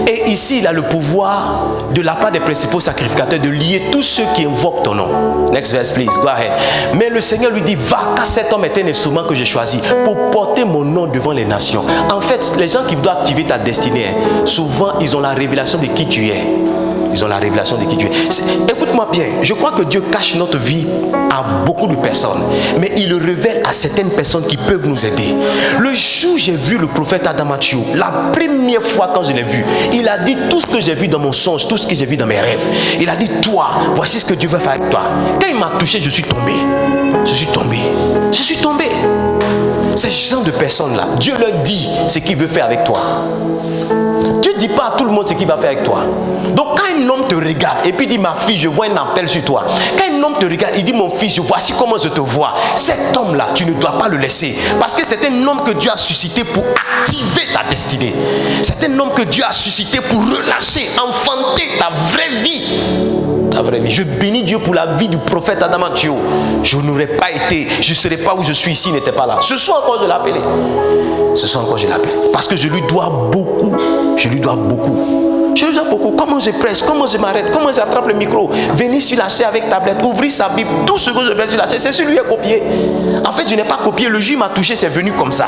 Et ici, il a le pouvoir de la part des principaux sacrificateurs de lier tous ceux qui invoquent ton nom. Next verse, please. Go ahead. Mais le Seigneur lui dit, va, car cet homme est un instrument que j'ai choisi pour porter mon nom devant les nations. En fait, les gens qui doivent activer ta destinée, souvent, ils ont la révélation de qui tu es. Ils ont la révélation de qui tu es. Écoute-moi bien, je crois que Dieu cache notre vie à beaucoup de personnes, mais il le révèle à certaines personnes qui peuvent nous aider. Le jour où j'ai vu le prophète Adamathieu, la première fois quand je l'ai vu, il a dit tout ce que j'ai vu dans mon songe, tout ce que j'ai vu dans mes rêves. Il a dit, toi, voici ce que Dieu va faire avec toi. Quand il m'a touché, je suis tombé. Je suis tombé. Je suis tombé. Ces gens de personnes-là, Dieu leur dit ce qu'il veut faire avec toi. Dieu ne dit pas à tout le monde ce qu'il va faire avec toi. Donc quand un homme te regarde et puis dit, ma fille, je vois un appel sur toi. Quand un homme te regarde, il dit, mon fils, voici comment je te vois. Cet homme-là, tu ne dois pas le laisser. Parce que c'est un homme que Dieu a suscité pour activer ta destinée. C'est un homme que Dieu a suscité pour relâcher, enfanter ta vraie vie. Ta vraie vie. Je bénis Dieu pour la vie du prophète Adamathieu. Je n'aurais pas été, je ne serais pas où je suis ici, il n'était pas là. Ce soir encore, je l'ai appelé. Ce soir encore, je l'appelle. Parce que je lui dois beaucoup. Je lui dois beaucoup. Je lui dois beaucoup. Comment je presse, comment je m'arrête, comment j'attrape le micro. Venir sur la chaise avec tablette, ouvrir sa Bible. Tout ce que je fais sur la chaise, c'est celui qui est copié. En fait, je n'ai pas copié. Le juge m'a touché, c'est venu comme ça.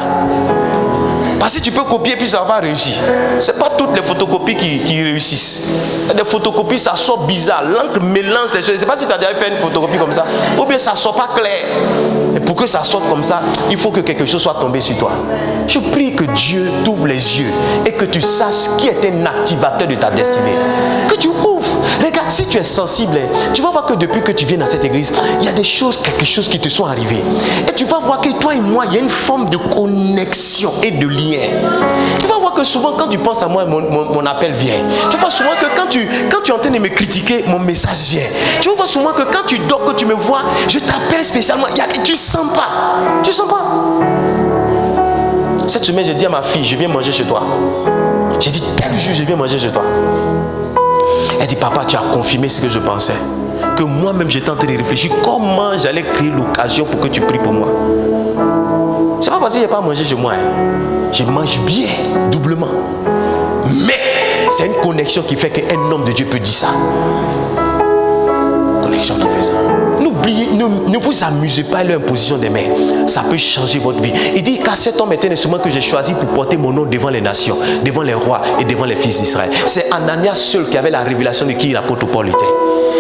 Parce que tu peux copier puis ça va pas réussir. Ce n'est pas toutes les photocopies qui réussissent. Des photocopies, ça sort bizarre. L'encre mélange les choses. Je ne sais pas si tu as déjà fait une photocopie comme ça. Ou bien ça ne sort pas clair. Et pour que ça sorte comme ça, il faut que quelque chose soit tombé sur toi. Je prie que Dieu t'ouvre les yeux et que tu saches qui est un activateur de ta destinée. Que tu ouvres. Regarde, si tu es sensible, tu vas voir que depuis que tu viens dans cette église, il y a des choses, quelque chose qui te sont arrivées. Et tu vas voir que toi et moi, il y a une forme de connexion et de lien. Tu vas voir que souvent, quand tu penses à moi, mon appel vient. Tu vois souvent que quand tu es en train de me critiquer, mon message vient. Tu vas voir souvent que quand tu dors, que tu me vois, je t'appelle spécialement. Tu ne sens pas. Tu ne sens pas. Cette semaine, j'ai dit à ma fille, je viens manger chez toi. J'ai dit, tel jour, je viens manger chez toi. Elle dit, papa, tu as confirmé ce que je pensais. Que moi-même, j'étais en train de réfléchir comment j'allais créer l'occasion pour que tu pries pour moi. C'est pas parce qu'il n'y a pas à manger chez moi. Je mange bien, doublement. Mais c'est une connexion qui fait qu'un homme de Dieu peut dire ça. Connexion qui fait ça. N'oubliez, ne vous amusez pas à l'imposition des mains. Ça peut changer votre vie. Il dit qu'à cet homme est un instrument que j'ai choisi pour porter mon nom devant les nations, devant les rois et devant les fils d'Israël. C'est Ananias seul qui avait la révélation de qui l'apôtre Paul était.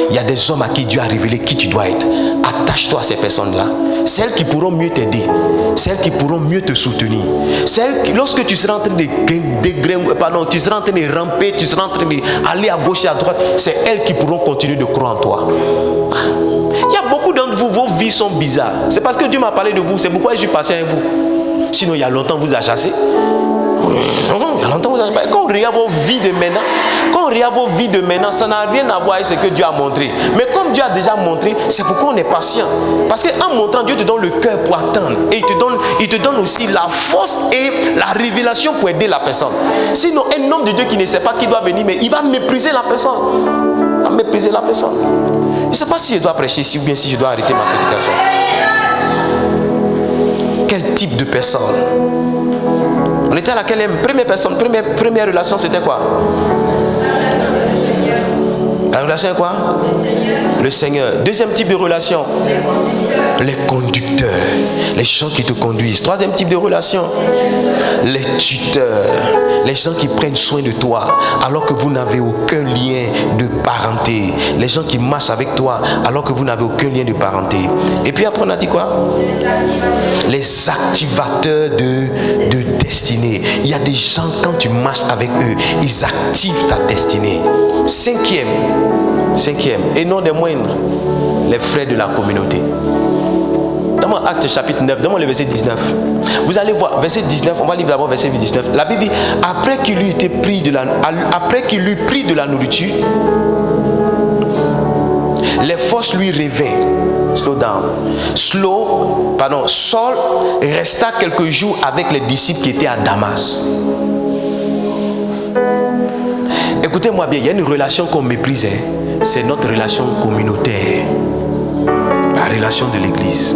Il y a des hommes à qui Dieu a révélé qui tu dois être. Attache-toi à ces personnes-là. Celles qui pourront mieux t'aider. Celles qui pourront mieux te soutenir. Celles qui, lorsque tu seras en train tu seras en train de ramper, tu seras en train d'aller à gauche et à droite, c'est elles qui pourront continuer de croire en toi. Il y a beaucoup d'entre vous, vos vies sont bizarres. C'est parce que Dieu m'a parlé de vous, c'est pourquoi je suis patient avec vous. Sinon, il y a longtemps, vous a chassé. Il y a longtemps, vous a chassé. Quand on regarde vos vies de maintenant, ça n'a rien à voir avec ce que Dieu a montré. Mais comme Dieu a déjà montré, c'est pourquoi on est patient. Parce qu'en montrant, Dieu te donne le cœur pour attendre. Et il te donne aussi la force et la révélation pour aider la personne. Sinon, un homme de Dieu qui ne sait pas qui doit venir, mais il va mépriser la personne. Il va mépriser la personne. Je ne sais pas si je dois prêcher ici ou bien si je dois arrêter ma prédication. Quel type de personne? On était à laquelle première personne, première relation, c'était quoi? La relation est quoi? Le Seigneur. Deuxième type de relation, les conducteurs, les gens qui te conduisent. Troisième type de relation, les tuteurs, les gens qui prennent soin de toi alors que vous n'avez aucun lien de parenté. Les gens qui marchent avec toi alors que vous n'avez aucun lien de parenté. Et puis après on a dit quoi? Les activateurs de destinée. Il y a des gens, quand tu marches avec eux, ils activent ta destinée. Cinquième, et non des moindres, les frères de la communauté. Dans Actes chapitre 9, dans le verset 19. Vous allez voir, verset 19, on va lire d'abord verset 19. La Bible dit, après qu'il eut pris de la nourriture, les forces lui revinrent. Saul resta quelques jours avec les disciples qui étaient à Damas. Écoutez-moi bien, il y a une relation qu'on méprise, c'est notre relation communautaire, la relation de l'église.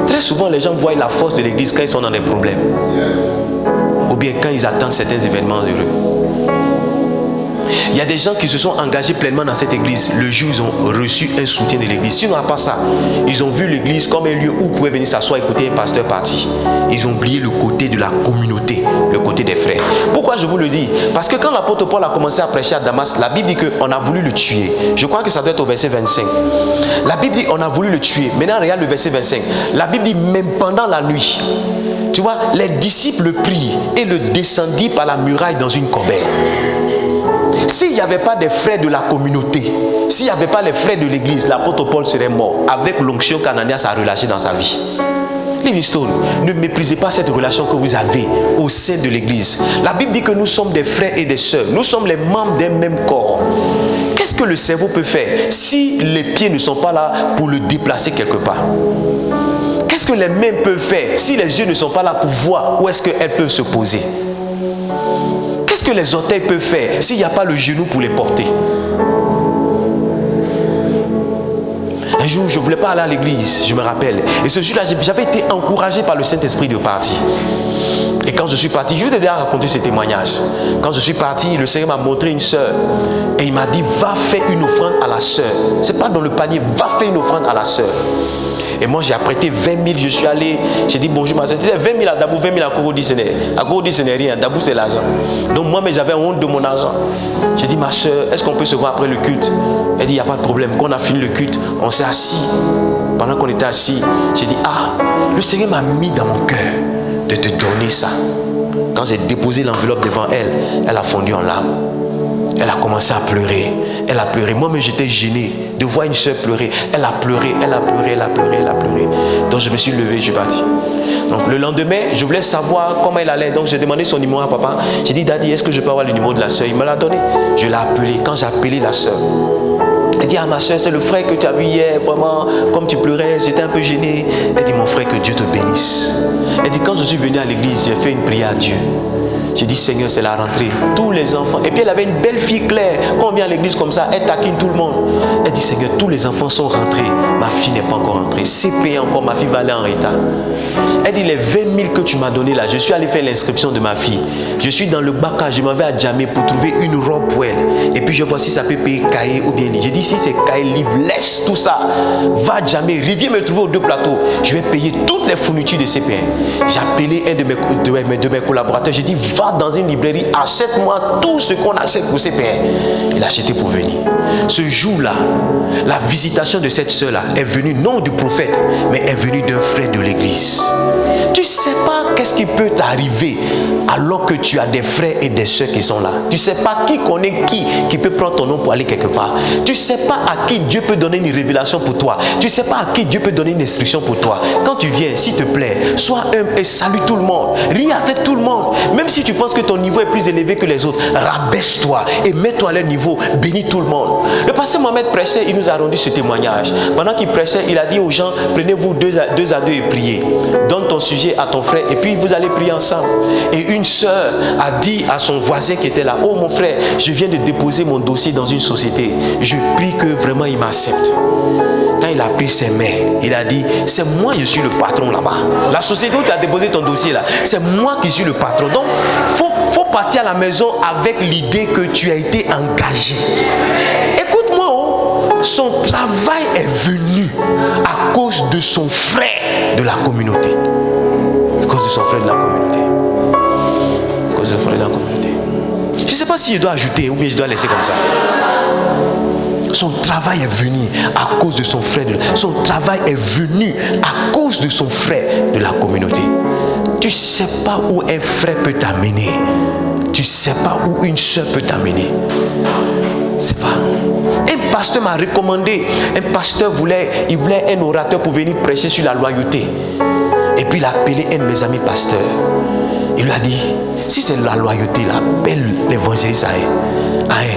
Très souvent, les gens voient la force de l'église quand ils sont dans des problèmes, ou bien quand ils attendent certains événements heureux. Il y a des gens qui se sont engagés pleinement dans cette église le jour où ils ont reçu un soutien de l'église. Sinon, à part ça, ils ont vu l'église comme un lieu où vous pouvez venir s'asseoir et écouter un pasteur parti. Ils ont oublié le côté de la communauté, le côté des frères. Pourquoi je vous le dis? Parce que quand l'apôtre Paul a commencé à prêcher à Damas, la Bible dit qu'on a voulu le tuer. Je crois que ça doit être au verset 25. La Bible dit qu'on a voulu le tuer. Maintenant, regarde le verset 25. La Bible dit même pendant la nuit. Tu vois, les disciples le prient et le descendit par la muraille dans une corbeille. S'il n'y avait pas des frères de la communauté, s'il n'y avait pas les frères de l'église, l'apôtre Paul serait mort avec l'onction qu'Ananias a relâchée dans sa vie. Livingstone, ne méprisez pas cette relation que vous avez au sein de l'église. La Bible dit que nous sommes des frères et des sœurs. Nous sommes les membres d'un même corps. Qu'est-ce que le cerveau peut faire si les pieds ne sont pas là pour le déplacer quelque part? Qu'est-ce que les mains peuvent faire si les yeux ne sont pas là pour voir où est-ce qu'elles peuvent se poser? Qu'est-ce que les orteils peuvent faire s'il n'y a pas le genou pour les porter? Un jour, je ne voulais pas aller à l'église, je me rappelle. Et ce jour-là, j'avais été encouragé par le Saint-Esprit de partir. Et quand je suis parti, je vous ai déjà raconté ce témoignage. Quand je suis parti, le Seigneur m'a montré une sœur. Et il m'a dit, va faire une offrande à la sœur. Ce n'est pas dans le panier, va faire une offrande à la sœur. Et moi, j'ai apprêté 20 000, je suis allé, j'ai dit bonjour ma soeur. Je disais 20 000 à Dabou, 20 000 à Kogodi, ce n'est rien. Dabou, c'est l'argent. Donc moi, mais j'avais honte de mon argent. J'ai dit, ma soeur, est-ce qu'on peut se voir après le culte? Elle dit, il n'y a pas de problème. Quand on a fini le culte, on s'est assis. Pendant qu'on était assis, j'ai dit, le Seigneur m'a mis dans mon cœur de te donner ça. Quand j'ai déposé l'enveloppe devant elle, elle a fondu en larmes. Elle a commencé à pleurer. Elle a pleuré. Moi-même, j'étais gêné de voir une soeur pleurer. Elle a pleuré, elle a pleuré, elle a pleuré, elle a pleuré. Donc, je me suis levé, je suis parti. Donc, le lendemain, je voulais savoir comment elle allait. Donc, j'ai demandé son numéro à papa. J'ai dit, Daddy, est-ce que je peux avoir le numéro de la soeur? Il me l'a donné. Je l'ai appelé. Quand j'ai appelé la soeur, elle dit, ma soeur, c'est le frère que tu as vu hier. Vraiment, comme tu pleurais, j'étais un peu gêné. Elle dit, mon frère, que Dieu te bénisse. Elle dit, quand je suis venu à l'église, j'ai fait une prière à Dieu. J'ai dit, Seigneur, c'est la rentrée. Tous les enfants. Et puis elle avait une belle fille claire. Quand on vient à l'église comme ça, elle taquine tout le monde. Elle dit, Seigneur, tous les enfants sont rentrés. Ma fille n'est pas encore rentrée. C'est payé encore, ma fille va aller en retard. Elle dit, les 20 000 que tu m'as donné là, je suis allé faire l'inscription de ma fille. Je suis dans le bac, je m'en vais à Djamé pour trouver une robe pour elle. Et puis je vois si ça peut payer cahier ou bien livre. J'ai dit, si c'est cahier, livre, laisse tout ça. Va à Djamé, viens me trouver aux 2 plateaux. Je vais payer toutes les fournitures de CPN. J'ai appelé un de mes collaborateurs. J'ai dit, va dans une librairie, achète-moi tout ce qu'on achète pour CPN. Il a acheté pour venir. Ce jour-là, la visitation de cette soeur-là est venue non du prophète, mais est venue d'un frère de l'église. Tu ne sais pas qu'est-ce qui peut t'arriver alors que tu as des frères et des soeurs qui sont là. Tu ne sais pas qui connaît qui peut prendre ton nom pour aller quelque part. Tu ne sais pas à qui Dieu peut donner une révélation pour toi. Tu ne sais pas à qui Dieu peut donner une instruction pour toi. Quand tu viens, s'il te plaît, sois humble et salue tout le monde. Ris avec tout le monde. Même si tu penses que ton niveau est plus élevé que les autres, rabaisse-toi et mets-toi à leur niveau. Bénis tout le monde. Le pasteur Mohamed prêchait, il nous a rendu ce témoignage. Pendant qu'il prêchait, il a dit aux gens, prenez-vous 2 à 2 et priez. Donne ton sujet à ton frère et puis vous allez prier ensemble. Et une sœur a dit à son voisin qui était là, oh mon frère, je viens de déposer mon dossier dans une société. Je prie que vraiment il m'accepte. Quand il a pris ses mains, il a dit, c'est moi je suis le patron là-bas. La société où tu as déposé ton dossier là, c'est moi qui suis le patron. Donc, faut partir à la maison avec l'idée que tu as été engagé. Écoute-moi son travail est venu à cause de son frère de la communauté. À cause de son frère de la communauté. À cause de son frère de la communauté. Je ne sais pas si je dois ajouter ou bien je dois laisser comme ça. Son travail est venu à cause de son frère. Son travail est venu à cause de son frère de la communauté. Tu ne sais pas où un frère peut t'amener. Tu ne sais pas où une soeur peut t'amener. C'est pas. Un pasteur m'a recommandé. Un pasteur voulait un orateur pour venir prêcher sur la loyauté. Et puis il a appelé un de mes amis pasteurs. Il lui a dit, si c'est la loyauté, là, appelle l'évangéliste.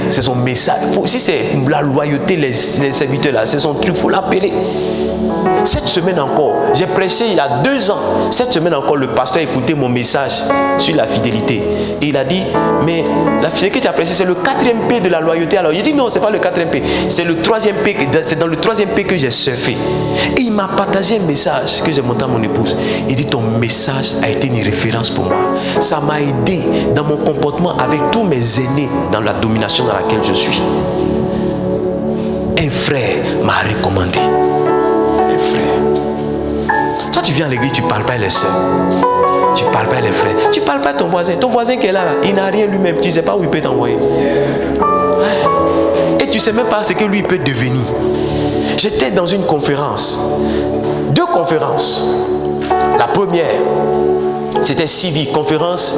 C'est son message. Si c'est la loyauté, les serviteurs là, c'est son truc, il faut l'appeler. Cette semaine encore, j'ai prêché il y a 2 ans. Cette semaine encore, le pasteur a écouté mon message sur la fidélité. Et il a dit, mais la fidélité que tu as prêché, c'est le 4e P de la loyauté. Alors il dit non, c'est pas le 4e P. C'est le 3e P, c'est dans le 3e P que j'ai surfé. Et il m'a partagé un message que j'ai montré à mon épouse. Il dit, ton message a été une référence pour moi. Ça m'a aidé dans mon comportement avec tous mes aînés dans la domination dans laquelle je suis. Un frère m'a recommandé. Un frère. Toi, tu viens à l'église, tu ne parles pas à les soeurs. Tu ne parles pas à les frères. Tu ne parles pas à ton voisin. Ton voisin qui est là, il n'a rien lui-même. Tu ne sais pas où il peut t'envoyer. Et tu ne sais même pas ce que lui peut devenir. J'étais dans une conférence. 2 conférences. La première, c'était Civic, conférence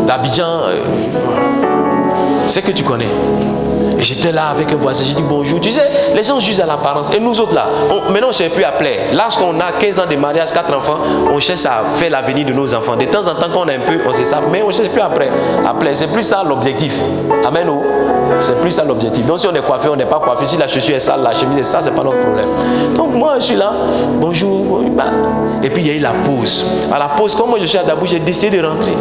d'Abidjan. C'est que tu connais. Et j'étais là avec un voisin, j'ai dit bonjour. Tu sais, les gens jugent à l'apparence. Et nous autres là, maintenant on ne cherche plus à plaire. Lorsqu'on a 15 ans de mariage, 4 enfants, on cherche à faire l'avenir de nos enfants. De temps en temps, quand on a un peu, on sait ça. Mais on ne cherche plus à plaire. C'est plus ça l'objectif. Amen. C'est plus ça l'objectif. Donc si on est coiffé, on n'est pas coiffé. Si la chaussure est sale, la chemise est sale, c'est pas notre problème. Donc moi je suis là, bonjour. Et puis il y a eu la pause. À la pause, comme moi je suis à Dabou, j'ai décidé de rentrer.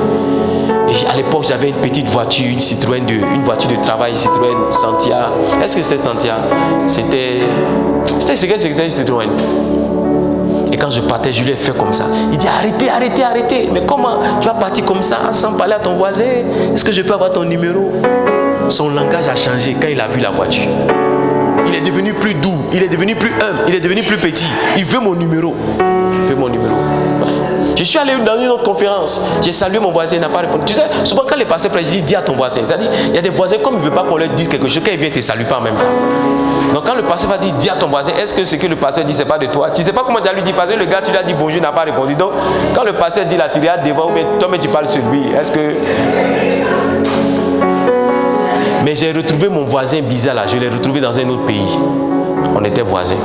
Et à l'époque, j'avais une petite voiture, une voiture de travail, Citroën Sentia. Est-ce que c'est Sentia? C'était Citroën. Et quand je partais, je lui ai fait comme ça. Il dit arrêtez. Mais comment tu vas partir comme ça sans parler à ton voisin? Est-ce que je peux avoir ton numéro? Son langage a changé quand il a vu la voiture. Il est devenu plus doux, il est devenu plus humble, il est devenu plus petit. Il veut mon numéro. Je suis allé dans une autre conférence. J'ai salué mon voisin, il n'a pas répondu. Tu sais, souvent quand les pasteurs prêchent, ils disent dis à ton voisin. C'est-à-dire, il y a des voisins, comme il ne veut pas qu'on leur dise quelque chose, quand il vient, il ne te salue pas en même temps. Donc quand le pasteur va dire dis à ton voisin, est-ce que ce que le pasteur dit, ce n'est pas de toi? Tu ne sais pas comment tu as lui dit, parce que le gars, tu lui as dit bonjour, il n'a pas répondu. Donc quand le pasteur dit là, tu regardes devant, ou bien toi-même tu parles sur lui. Est-ce que. Mais j'ai retrouvé mon voisin bizarre là, je l'ai retrouvé dans un autre pays. On était voisins.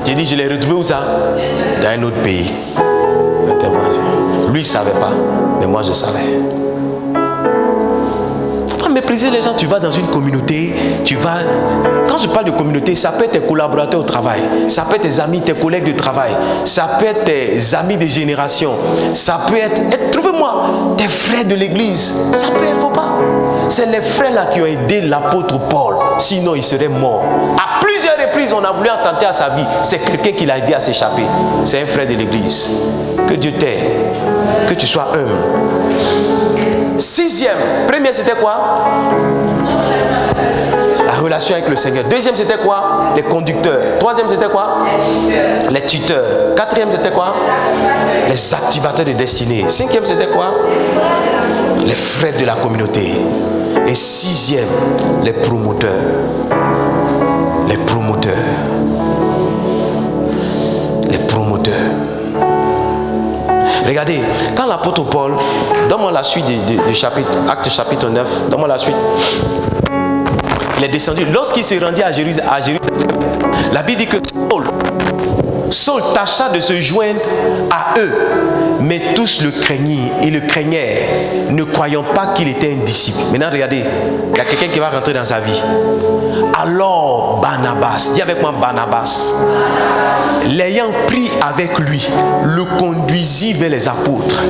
J'ai dit, je l'ai retrouvé où ça? Dans un autre pays. On était voisins. Lui, il ne savait pas, mais moi, je savais. Il ne faut pas mépriser les gens. Tu vas dans une communauté, Quand je parle de communauté, ça peut être tes collaborateurs au travail, ça peut être tes amis, tes collègues de travail, ça peut être tes amis de génération, ça peut être trouvez-moi, tes frères de l'église. Ça peut être, faut pas. C'est les frères là qui ont aidé l'apôtre Paul. Sinon, il serait mort. À plusieurs reprises, on a voulu attenter à sa vie. C'est quelqu'un qui l'a aidé à s'échapper. C'est un frère de l'église. Que Dieu t'aide. Que tu sois humble. 6e. Première, c'était quoi? La relation avec le Seigneur. 2e, c'était quoi? Les conducteurs. 3e, c'était quoi? Les tuteurs. 4e, c'était quoi? Les activateurs de destinée. 5e, c'était quoi? Les frères de la communauté. Et 6e, les promoteurs. Les promoteurs. Les promoteurs. Regardez, quand l'apôtre Paul, donne-moi la suite du chapitre, Acte chapitre 9, donne-moi la suite. Il est descendu. Lorsqu'il s'est rendu à Jérusalem, la Bible dit que Saul tâcha de se joindre à eux, mais tous le craignaient, ne croyant pas qu'il était un disciple. Maintenant, regardez, il y a quelqu'un qui va rentrer dans sa vie. Alors, Barnabas, dis avec moi Barnabas, l'ayant pris avec lui, le conduisit vers les apôtres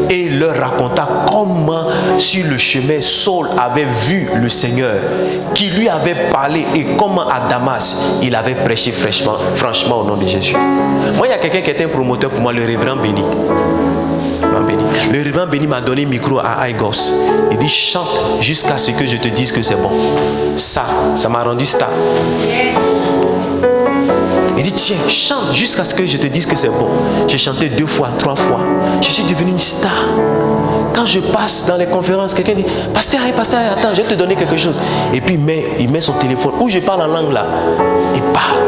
et leur raconta comment sur le chemin Saul avait vu le Seigneur, qui lui avait parlé, et comment à Damas il avait prêché franchement au nom de Jésus. Moi, il y a quelqu'un qui était un promoteur pour moi, le révérend Béni. révérend Béni. Le révérend Béni m'a donné le micro à Igos. Il dit chante jusqu'à ce que je te dise que c'est bon. Ça m'a rendu star. Il dit tiens, chante jusqu'à ce que je te dise que c'est bon. J'ai chanté 2 fois, 3 fois. Je suis devenu une star. Quand je passe dans les conférences, quelqu'un dit pasteur, attends, je vais te donner quelque chose. Et puis il met son téléphone. Où je parle en langue là, il parle.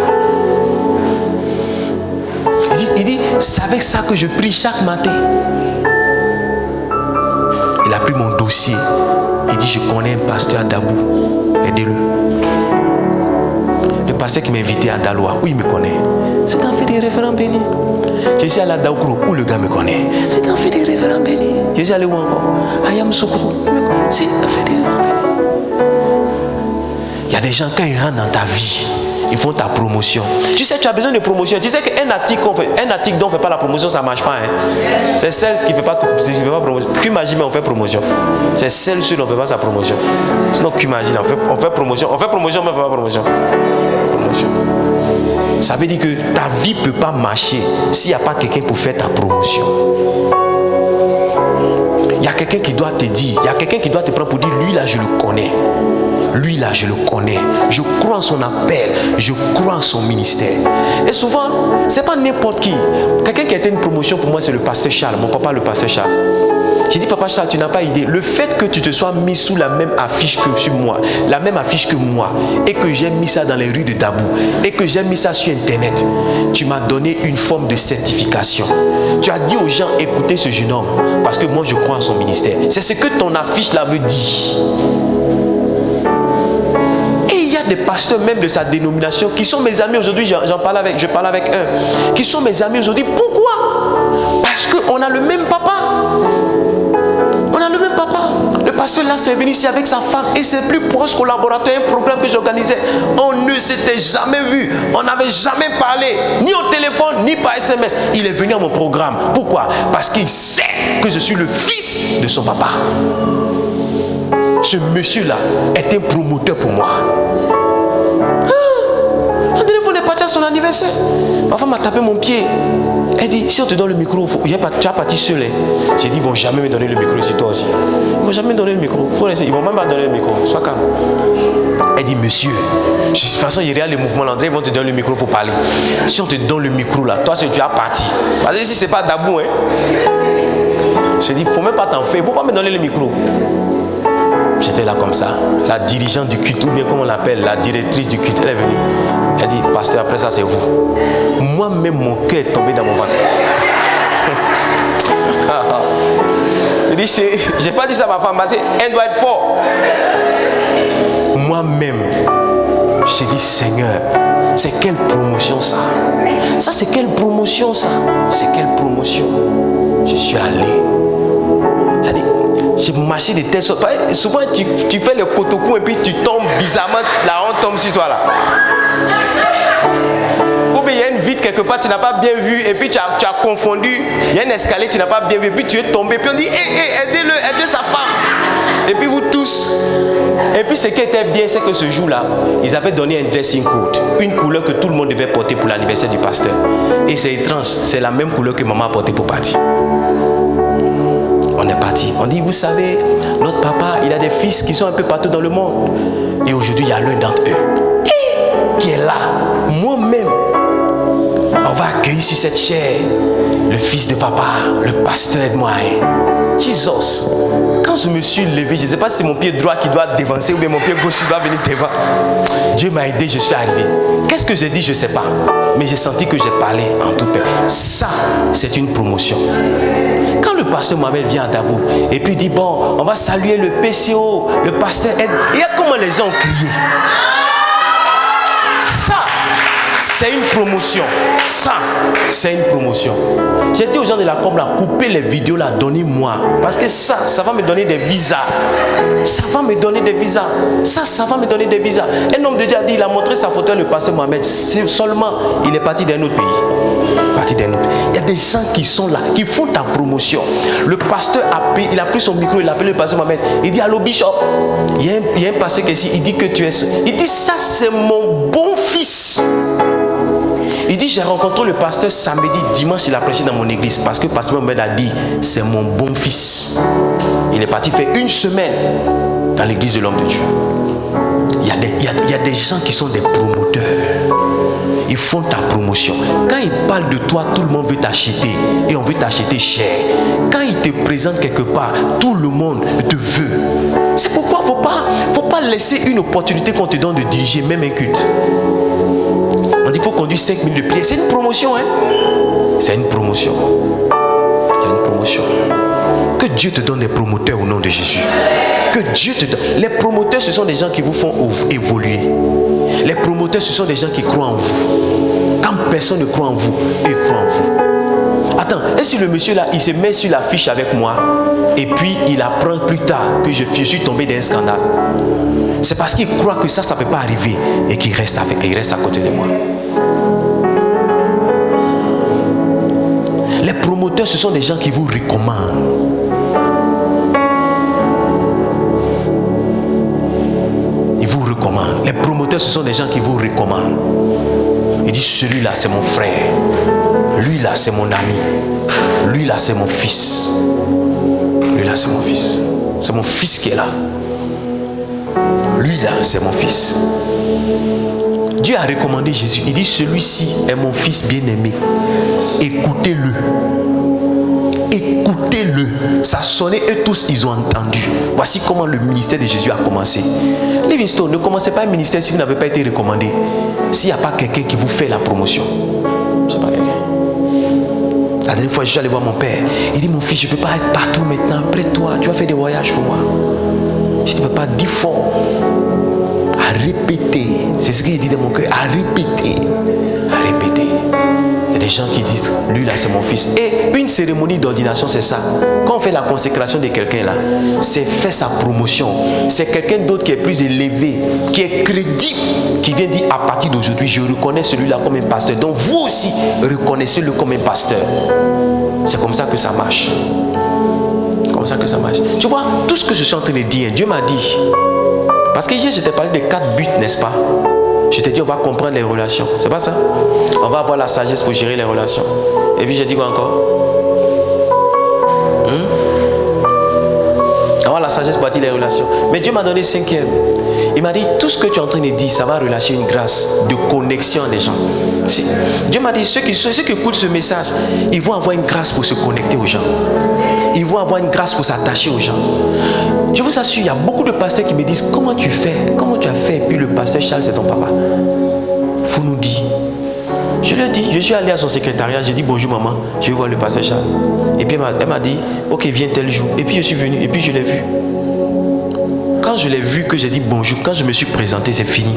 Il dit c'est avec ça que je prie chaque matin. Il a pris mon dossier. Il dit je connais un pasteur à Dabou. Aidez-le. Le pasteur qui m'a invité à Daloa, où il me connaît. C'est en fait des référents bénis. Je suis allé à Daoukro, où le gars me connaît. C'est en fait des référents bénis. Je suis allé où encore? À Yamoussoukro. C'est en fait des référents bénis. Il y a des gens, quand ils rentrent dans ta vie, ils font ta promotion. Tu sais, tu as besoin de promotion. Tu sais qu'un article dont on ne fait pas la promotion, ça ne marche pas. Hein? C'est celle qui ne fait pas promotion. Qu'imagine, mais on fait promotion. C'est celle sur on ne fait pas sa promotion. Sinon, qu'imagine, on fait promotion. On fait promotion, mais on ne fait pas promotion. Ça veut dire que ta vie ne peut pas marcher s'il n'y a pas quelqu'un pour faire ta promotion. Il y a quelqu'un qui doit te dire, il y a quelqu'un qui doit te prendre pour dire, lui là, je le connais. Lui là, je le connais. Je crois en son appel. Je crois en son ministère. Et souvent, ce n'est pas n'importe qui. Quelqu'un qui a été une promotion pour moi, c'est le pasteur Charles. Mon papa, le pasteur Charles. J'ai dit, papa Charles, tu n'as pas idée. Le fait que tu te sois mis sous la même affiche que sur moi, la même affiche que moi, et que j'ai mis ça dans les rues de Dabou, et que j'ai mis ça sur Internet, tu m'as donné une forme de certification. Tu as dit aux gens, écoutez ce jeune homme, parce que moi je crois en son ministère. C'est ce que ton affiche là veut dire. Et il y a des pasteurs même de sa dénomination qui sont mes amis aujourd'hui, je parle avec un, qui sont mes amis aujourd'hui. Pourquoi? Parce qu'on a le même papa. On a le même papa. Le pasteur là, c'est venu ici avec sa femme et ses plus proches collaborateurs, un programme que j'organisais. On ne s'était jamais vu. On n'avait jamais parlé, ni au téléphone, ni par SMS. Il est venu à mon programme. Pourquoi? Parce qu'il sait que je suis le fils de son papa. Ce monsieur-là est un promoteur pour moi. Le téléphone est parti à son anniversaire. Ma femme m'a tapé mon pied. Elle dit, si on te donne le micro, tu as parti seul. J'ai dit, ils ne vont jamais me donner le micro ici, toi aussi. Ils ne vont jamais me donner le micro. Ils ne vont même pas donner le micro. Sois calme. Elle dit, monsieur, de toute façon, il y a les mouvements l'entrée, ils vont te donner le micro pour parler. Si on te donne le micro là, toi, tu as parti. Parce que ici, ce n'est pas Dabou. J'ai dit, il ne faut même pas t'en faire. Il ne faut pas me donner le micro. J'étais là comme ça. La dirigeante du culte, ou bien comme on l'appelle, la directrice du culte, elle est venue. Elle dit, pasteur, après ça, c'est vous. Moi-même, mon cœur est tombé dans mon ventre. Je dis, j'ai pas dit ça à ma femme, parce qu'elle doit être forte. Moi-même, j'ai dit, Seigneur, c'est quelle promotion ça? Ça, c'est quelle promotion ça? C'est quelle promotion? Je suis allé. C'est-à-dire, j'ai marché de telle sorte. Souvent, tu fais le kotoku et puis tu tombes bizarrement, la honte tombe sur toi là. Ou bien il y a une vitre quelque part, tu n'as pas bien vu et puis tu as confondu. Il y a un escalier, tu n'as pas bien vu et puis tu es tombé. Puis on dit, aidez-le, aidez sa femme. Et puis vous tous. Et puis ce qui était bien, c'est que ce jour-là, ils avaient donné un dressing code. Une couleur que tout le monde devait porter pour l'anniversaire du pasteur. Et c'est étrange, c'est la même couleur que maman a portée pour partir. On est parti. On dit, vous savez, notre papa, il a des fils qui sont un peu partout dans le monde. Et aujourd'hui, il y a l'un d'entre eux qui est là. Moi-même, on va accueillir sur cette chair le fils de papa, le pasteur Edmouaï. Jesus. Quand je me suis levé, je ne sais pas si c'est mon pied droit qui doit dévancer ou bien mon pied gauche qui doit venir devant. Dieu m'a aidé, je suis arrivé. Qu'est-ce que j'ai dit, je ne sais pas. Mais j'ai senti que j'ai parlé en toute paix. Ça, c'est une promotion. Quand le pasteur Mohamed vient à Dabou et puis dit, bon, on va saluer le PCO, le pasteur Ed. Il y a comment les gens ont crié. Ça, c'est une promotion. Ça, c'est une promotion. J'ai dit aux gens de la com, là, coupez les vidéos là, donnez-moi. Parce que ça va me donner des visas. Ça va me donner des visas. Ça va me donner des visas. Un homme de Dieu a dit, il a montré sa photo, le pasteur Mohamed. C'est seulement, il est parti d'un autre pays. Il y a des gens qui sont là, qui font ta promotion. Le pasteur il a pris son micro, il a appelé le pasteur Mohamed. Il dit, allô Bishop, il y a un pasteur qui est ici, il dit que tu es... Il dit, ça c'est mon bon fils. Il dit, j'ai rencontré le pasteur samedi, dimanche, il a prêché dans mon église parce que pasteur Mohamed a dit, c'est mon bon fils. Il est parti faire 1 semaine dans l'église de l'homme de Dieu. Il y a des gens qui sont des promoteurs. Ils font ta promotion. Quand ils parlent de toi, tout le monde veut t'acheter. Et on veut t'acheter cher. Quand ils te présentent quelque part, tout le monde te veut. C'est pourquoi il ne faut pas laisser une opportunité qu'on te donne de diriger même un culte. On dit qu'il faut conduire 5 minutes de prière. C'est une promotion, hein? C'est une promotion. C'est une promotion. Que Dieu te donne des promoteurs au nom de Jésus. Que Dieu te donne. Les promoteurs, ce sont des gens qui vous font évoluer. Les promoteurs, ce sont des gens qui croient en vous. Quand personne ne croit en vous, ils croient en vous. Attends, et si le monsieur là, il se met sur la fiche avec moi, et puis il apprend plus tard que je suis tombé dans un scandale, c'est parce qu'il croit que ça ne peut pas arriver et qu'il reste à côté de moi. Les promoteurs, ce sont des gens qui vous recommandent. Ils vous recommandent. Les promoteurs, ce sont des gens qui vous recommandent. Ils disent, celui-là, c'est mon frère. Lui-là, c'est mon ami. Lui-là, c'est mon fils. Lui-là, c'est mon fils. C'est mon fils qui est là. Lui-là, c'est mon fils. Dieu a recommandé Jésus. Il dit, celui-ci est mon fils bien-aimé. Écoutez-le. Écoutez-le. Ça sonnait, eux tous, ils ont entendu. Voici comment le ministère de Jésus a commencé. Livingstone, ne commencez pas un ministère si vous n'avez pas été recommandé. S'il n'y a pas quelqu'un qui vous fait la promotion. C'est pas quelqu'un. La dernière fois, je suis allé voir mon père. Il dit, mon fils, je ne peux pas être partout maintenant. Après toi, tu vas faire des voyages pour moi. Je ne peux pas dire fort. À répéter. C'est ce qu'il dit dans mon cœur. À répéter. À répéter. Il y a des gens qui disent, lui là c'est mon fils. Et une cérémonie d'ordination, c'est ça. Quand on fait la consécration de quelqu'un là, c'est faire sa promotion. C'est quelqu'un d'autre qui est plus élevé, qui est crédible, qui vient dire, à partir d'aujourd'hui, je reconnais celui-là comme un pasteur. Donc vous aussi, reconnaissez-le comme un pasteur. C'est comme ça que ça marche. Comme ça que ça marche. Tu vois, tout ce que je suis en train de dire, Dieu m'a dit. Parce que hier, je t'ai parlé de 4 buts, n'est-ce pas? Je t'ai dit, on va comprendre les relations. C'est pas ça? On va avoir la sagesse pour gérer les relations. Et puis, j'ai dit quoi encore? Avoir la sagesse pour attirer les relations. Mais Dieu m'a donné 5e. Il m'a dit, tout ce que tu es en train de dire, ça va relâcher une grâce de connexion des gens. Si. Dieu m'a dit, ceux qui écoutent ce message, ils vont avoir une grâce pour se connecter aux gens. Ils vont avoir une grâce pour s'attacher aux gens. Je vous assure, il y a beaucoup de pasteurs qui me disent, comment tu fais? Comment tu as fait? Et puis le pasteur Charles, c'est ton papa. Faut nous dire. Je lui ai dit, je suis allé à son secrétariat, j'ai dit, bonjour maman, je vais voir le pasteur Charles. Et puis elle m'a dit, ok, viens tel jour. Et puis je suis venu, et puis je l'ai vu. Quand je l'ai vu, que j'ai dit bonjour, quand je me suis présenté, c'est fini.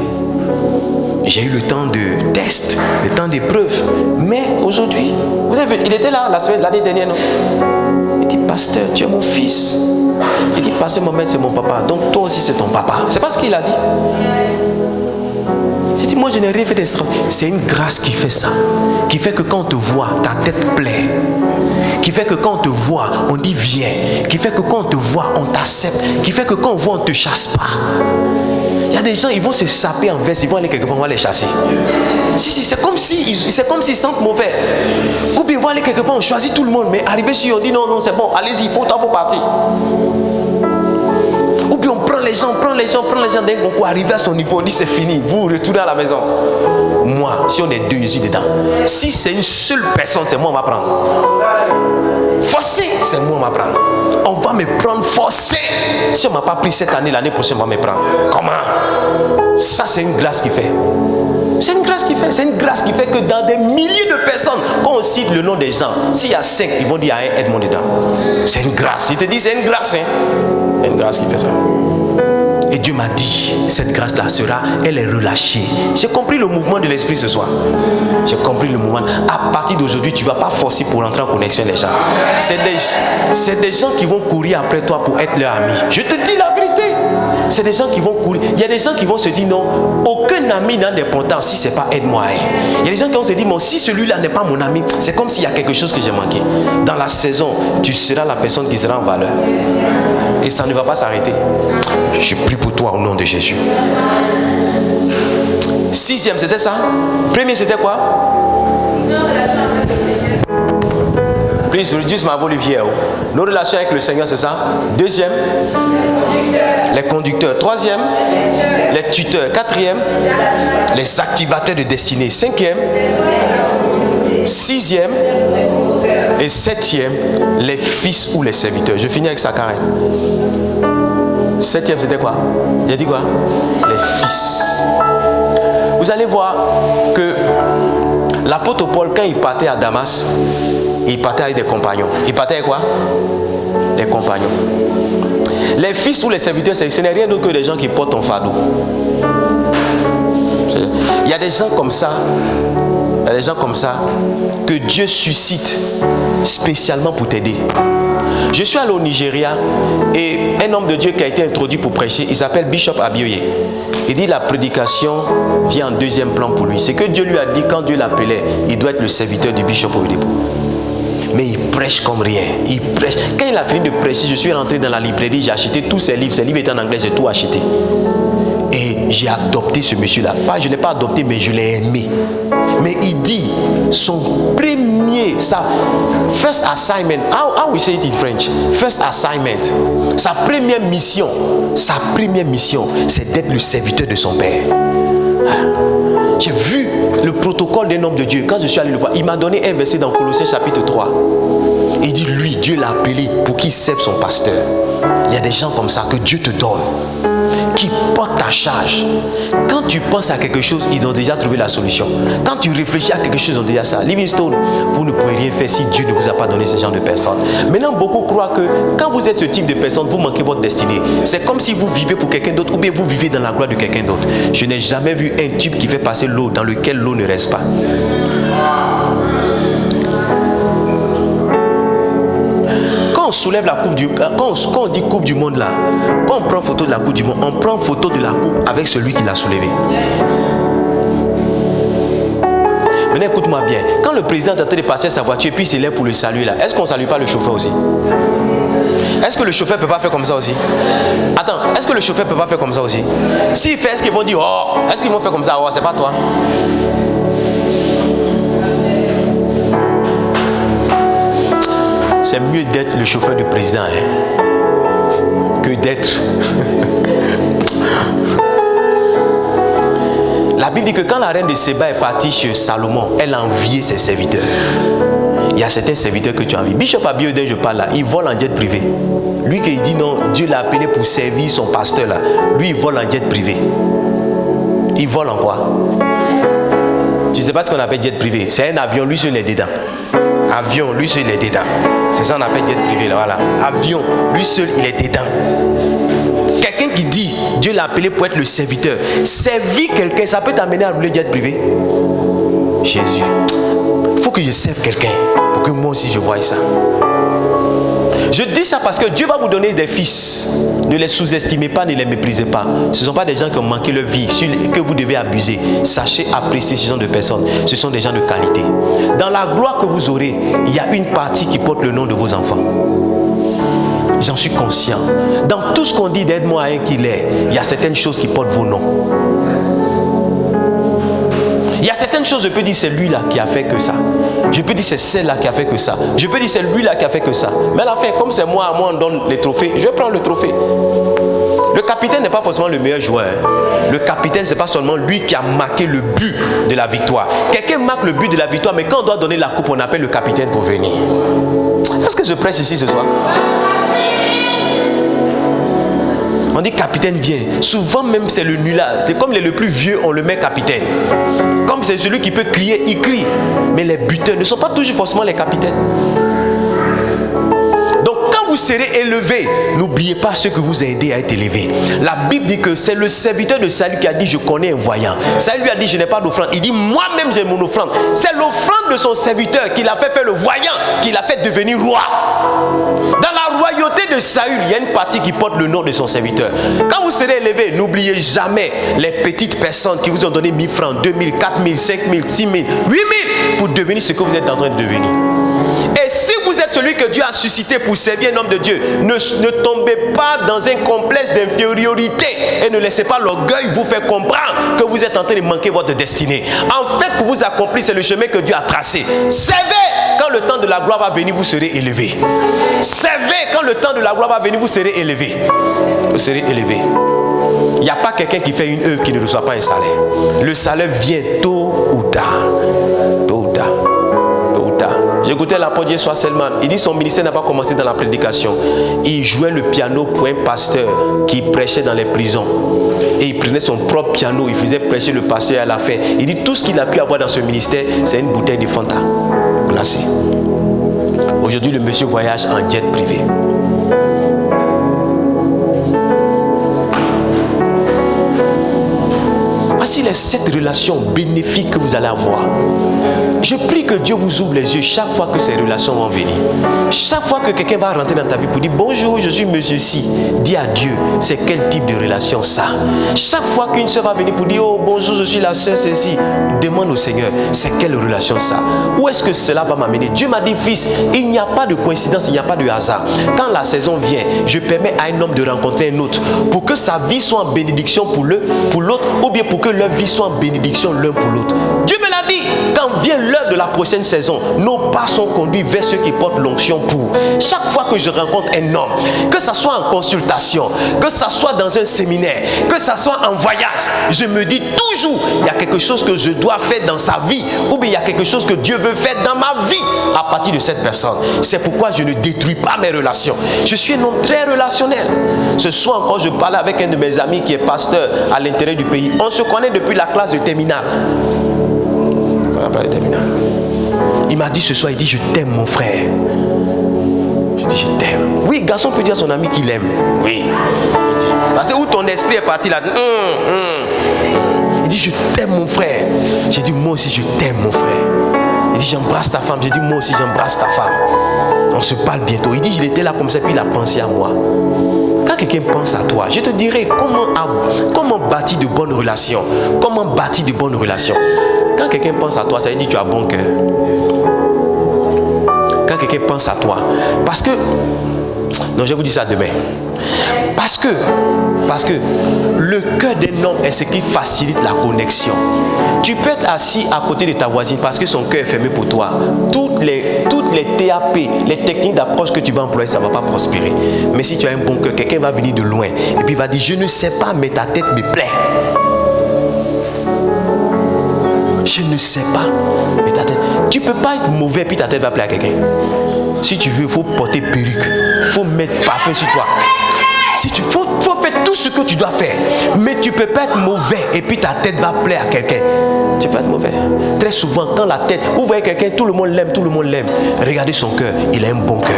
J'ai eu le temps de test, le temps d'épreuve. Mais aujourd'hui, vous avez vu, il était là l'année dernière, non? Il dit, pasteur, tu es mon fils. Il dit, pasteur Mohamed, c'est mon papa. Donc toi aussi, c'est ton papa. C'est pas ce qu'il a dit. J'ai dit, moi, je n'ai rien fait d'extraordinaire. C'est une grâce qui fait ça. Qui fait que quand on te voit, ta tête plaît. Qui fait que quand on te voit, on dit viens. Qui fait que quand on te voit, on t'accepte. Qui fait que quand on voit, on ne te chasse pas. Il y a des gens, ils vont se saper en veste, ils vont aller quelque part, on va les chasser. Si, c'est comme s'ils sentent mauvais. Ou bien ils vont aller quelque part, on choisit tout le monde, mais arrivé sur, on dit non, c'est bon, allez-y, il faut partir. Ou bien on prend les gens d'un coup, arrivé à son niveau, on dit c'est fini, vous retournez à la maison. Moi, si on est 2, je suis dedans. Si c'est une seule personne, c'est moi, on va prendre. Forcé, c'est moi, on va prendre. On va me prendre forcé. Si on ne m'a pas pris cette année, l'année prochaine, on va me prendre. Comment? Ça, c'est une grâce qui fait. C'est une grâce qui fait. C'est une grâce qui fait que dans des milliers de personnes, quand on cite le nom des gens, s'il y a 5, ils vont dire ah, aide-moi dedans. C'est une grâce. Il te dit c'est une grâce. Hein? Une grâce qui fait ça. Et Dieu m'a dit, cette grâce-là elle est relâchée. J'ai compris le mouvement de l'esprit ce soir. J'ai compris le mouvement. À partir d'aujourd'hui, tu ne vas pas forcer pour entrer en connexion avec les gens. C'est des gens qui vont courir après toi pour être leur ami. Je te dis la vérité. C'est des gens qui vont courir. Il y a des gens qui vont se dire non, aucun ami n'a d'importance si ce n'est pas aide-moi. Il y a des gens qui vont se dire bon, si celui-là n'est pas mon ami, c'est comme s'il y a quelque chose que j'ai manqué. Dans la saison, tu seras la personne qui sera en valeur. Et ça ne va pas s'arrêter. Je prie pour toi au nom de Jésus. 6e, c'était ça. 1er, c'était quoi? Please reduce my volume here. Nos relations avec le Seigneur, c'est ça. Deuxième, les conducteurs. Troisième, les tuteurs. Quatrième, les activateurs de destinée. Cinquième, sixième et septième, les fils ou les serviteurs. Je finis avec ça, Karen. Septième, c'était quoi? Il a dit quoi? Les fils. Vous allez voir que l'apôtre Paul, quand il partait à Damas, il partait avec des compagnons. Il partait avec quoi? Des compagnons. Les fils ou les serviteurs, ce n'est rien d'autre que des gens qui portent ton fardeau. Il y a des gens comme ça. Il y a des gens comme ça que Dieu suscite spécialement pour t'aider. Je suis allé au Nigeria et un homme de Dieu qui a été introduit pour prêcher, il s'appelle Bishop Abioye. Il dit la prédication vient en deuxième plan pour lui. C'est que Dieu lui a dit quand Dieu l'appelait, il doit être le serviteur du Bishop Oyedepo. Mais il prêche comme rien. Il prêche. Quand il a fini de prêcher, je suis rentré dans la librairie, j'ai acheté tous ses livres. Ses livres étaient en anglais, j'ai tout acheté. Et j'ai adopté ce monsieur-là. Je ne l'ai pas adopté, mais je l'ai aimé. Mais il dit, son premier, sa first assignment, how we say it in French? First assignment, sa première mission, c'est d'être le serviteur de son Père. J'ai vu le protocole d'un homme de Dieu. Quand je suis allé le voir, il m'a donné un verset dans Colossiens chapitre 3. Il dit, lui, Dieu l'a appelé pour qu'il serve son pasteur. Il y a des gens comme ça que Dieu te donne, qui portent ta charge. Quand tu penses à quelque chose, ils ont déjà trouvé la solution. Quand tu réfléchis à quelque chose, ils ont déjà ça. Livingstone, vous ne pouvez rien faire si Dieu ne vous a pas donné ce genre de personnes. Maintenant, beaucoup croient que quand vous êtes ce type de personne, vous manquez votre destinée. C'est comme si vous vivez pour quelqu'un d'autre ou bien vous vivez dans la gloire de quelqu'un d'autre. Je n'ai jamais vu un tube qui fait passer l'eau dans lequel l'eau ne reste pas. On soulève la coupe du quand on dit coupe du monde là, quand on prend photo de la coupe du monde, on prend photo de la coupe avec celui qui l'a soulevée. Maintenant écoute-moi bien, quand le président est en train de passer sa voiture et puis il s'élève pour le saluer là, est-ce qu'on ne salue pas le chauffeur aussi? Est-ce que le chauffeur ne peut pas faire comme ça aussi? Attends, est-ce que le chauffeur ne peut pas faire comme ça aussi? S'il fait, est-ce qu'ils vont dire oh? Est-ce qu'ils vont faire comme ça? Oh, c'est pas toi. C'est mieux d'être le chauffeur du président que d'être. La Bible dit que quand la reine de Séba est partie chez Salomon, elle a envié ses serviteurs. Il y a certains serviteurs que tu envies. Bishop Abioye, je parle là, il vole en jet privé. Lui qui dit non, Dieu l'a appelé pour servir son pasteur là. Lui, il vole en jet privé. Il vole en quoi? Tu ne sais pas ce qu'on appelle jet privé. C'est un avion, lui seul est dedans. Avion, lui seul il est dedans. C'est ça qu'on appelle jet privé là, voilà. Avion, lui seul il est dedans. Quelqu'un qui dit Dieu l'a appelé pour être le serviteur. Servir quelqu'un, ça peut t'amener à rouler jet privé. Jésus, il faut que je serve quelqu'un pour que moi aussi je voie ça. Je dis ça parce que Dieu va vous donner des fils. Ne les sous-estimez pas, ne les méprisez pas. Ce ne sont pas des gens qui ont manqué leur vie, que vous devez abuser. Sachez apprécier ce genre de personnes. Ce sont des gens de qualité. Dans la gloire que vous aurez, il y a une partie qui porte le nom de vos enfants. J'en suis conscient. Dans tout ce qu'on dit d'aide-moi à un qu'il est, il y a certaines choses qui portent vos noms. Il y a certaines choses, je peux dire c'est lui-là qui a fait que ça. Je peux dire c'est celle-là qui a fait que ça. Je peux dire c'est lui-là qui a fait que ça. Mais à la fin, comme c'est moi on donne les trophées, je vais prendre le trophée. Le capitaine n'est pas forcément le meilleur joueur. Le capitaine, ce n'est pas seulement lui qui a marqué le but de la victoire. Quelqu'un marque le but de la victoire, mais quand on doit donner la coupe, on appelle le capitaine pour venir. Est-ce que je prêche ici ce soir? On dit capitaine vient. Souvent même c'est le nulard. C'est comme le plus vieux, on le met capitaine. Comme c'est celui qui peut crier, il crie. Mais les buteurs ne sont pas toujours forcément les capitaines. Donc quand vous serez élevé, n'oubliez pas ceux que vous a aidé à être élevé. La Bible dit que c'est le serviteur de Saül qui a dit je connais un voyant. Saül lui a dit je n'ai pas d'offrande. Il dit moi-même j'ai mon offrande. C'est l'offrande de son serviteur qui l'a fait faire le voyant, qui l'a fait devenir roi. Dans la royauté de Saül, il y a une partie qui porte le nom de son serviteur. Quand vous serez élevé, n'oubliez jamais les petites personnes qui vous ont donné 1000 francs, 2000, 4000, 5000, 6000, 8000 pour devenir ce que vous êtes en train de devenir. Et si vous êtes celui que Dieu a suscité pour servir un homme de Dieu, ne tombez pas dans un complexe d'infériorité et ne laissez pas l'orgueil vous faire comprendre que vous êtes en train de manquer votre destinée. En fait, pour vous accomplir, c'est le chemin que Dieu a tracé. Servez quand le temps de la gloire va venir, vous serez élevé. Servez, quand le temps de la gloire va venir, vous serez élevé. Vous serez élevé. Il n'y a pas quelqu'un qui fait une œuvre qui ne reçoit pas un salaire. Le salaire vient tôt ou tard. Tôt ou tard. Tôt ou tard. J'écoutais l'apôtre Yeshua Selman. Il dit son ministère n'a pas commencé dans la prédication. Il jouait le piano pour un pasteur qui prêchait dans les prisons. Et il prenait son propre piano, il faisait prêcher le pasteur et à la fin. Il dit tout ce qu'il a pu avoir dans ce ministère, c'est une bouteille de Fanta glacée. Aujourd'hui, le monsieur voyage en jet privé. Voici les 7 relations bénéfiques que vous allez avoir. Je prie que Dieu vous ouvre les yeux chaque fois que ces relations vont venir. Chaque fois que quelqu'un va rentrer dans ta vie pour dire bonjour, je suis monsieur ci, dis à Dieu, c'est quel type de relation ça. Chaque fois qu'une soeur va venir pour dire oh bonjour, je suis la soeur ceci, demande au Seigneur, c'est quelle relation ça. Où est-ce que cela va m'amener? Dieu m'a dit fils, il n'y a pas de coïncidence, il n'y a pas de hasard. Quand la saison vient, je permets à un homme de rencontrer un autre pour que sa vie soit en bénédiction pour l'autre ou bien pour que leur vie soit en bénédiction l'un pour l'autre. Dieu me l'a dit, quand vient l'heure de la prochaine saison, nos pas sont conduits vers ceux qui portent l'onction pour. Chaque fois que je rencontre un homme, que ce soit en consultation, que ce soit dans un séminaire, que ce soit en voyage, je me dis toujours, il y a quelque chose que je dois faire dans sa vie, ou bien il y a quelque chose que Dieu veut faire dans ma vie à partir de cette personne. C'est pourquoi je ne détruis pas mes relations. Je suis un homme très relationnel. Ce soir encore, je parlais avec un de mes amis qui est pasteur à l'intérieur du pays. On se connaît depuis la classe de terminale. Il m'a dit ce soir, il dit je t'aime mon frère. Je dis je t'aime. Oui, garçon peut dire à son ami qu'il aime. Oui. Il dit, parce que où ton esprit est parti là. Il dit je t'aime mon frère. J'ai dit moi aussi je t'aime mon frère. Il dit j'embrasse ta femme. J'ai dit moi aussi j'embrasse ta femme. On se parle bientôt. Il dit il était là comme ça puis il a pensé à moi. Quand quelqu'un pense à toi, je te dirai comment bâtir de bonnes relations. Comment bâtir de bonnes relations. Quand quelqu'un pense à toi, ça veut dire que tu as bon cœur. Quand quelqu'un pense à toi. Parce que... Non, je vais vous dire ça demain. Parce que le cœur d'un homme est ce qui facilite la connexion. Tu peux être assis à côté de ta voisine parce que son cœur est fermé pour toi. Toutes les TAP, les techniques d'approche que tu vas employer, ça ne va pas prospérer. Mais si tu as un bon cœur, quelqu'un va venir de loin et puis il va dire, je ne sais pas, mais ta tête me plaît. Je ne sais pas, mais ta tête... Tu ne peux pas être mauvais puis ta tête va plaire à quelqu'un. Si tu veux, il faut porter perruque. Il faut mettre parfum sur toi. Si tu faut faire tout ce que tu dois faire. Mais tu ne peux pas être mauvais et puis ta tête va plaire à quelqu'un. Tu peux être mauvais. Très souvent, quand la tête... Vous voyez quelqu'un, tout le monde l'aime, tout le monde l'aime. Regardez son cœur, il a un bon cœur.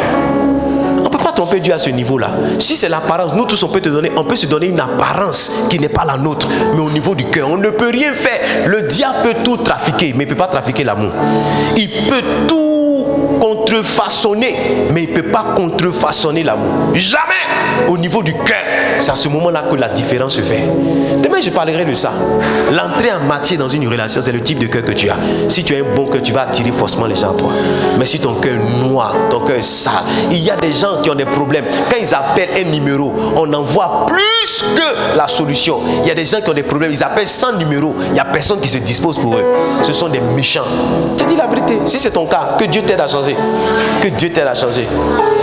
On ne peut pas tromper Dieu à ce niveau-là. Si c'est l'apparence, nous tous on peut se donner une apparence qui n'est pas la nôtre. Mais au niveau du cœur, on ne peut rien faire. Le diable peut tout trafiquer, mais il ne peut pas trafiquer l'amour. Il peut tout contrefaçonner, mais il ne peut pas contrefaçonner l'amour. Jamais. Au niveau du cœur, c'est à ce moment-là que la différence se fait. Demain, je parlerai de ça. L'entrée en matière dans une relation, c'est le type de cœur que tu as. Si tu as un bon cœur, tu vas attirer forcément les gens à toi. Mais si ton cœur est noir, ton cœur est sale, il y a des gens qui ont des problèmes. Quand ils appellent un numéro, on envoie plus que la solution. Il y a des gens qui ont des problèmes, ils appellent 100 numéros. Il n'y a personne qui se dispose pour eux. Ce sont des méchants. Je te dis la vérité. Si c'est ton cas, que Dieu t'aide à changer. Que Dieu t'aide à changer.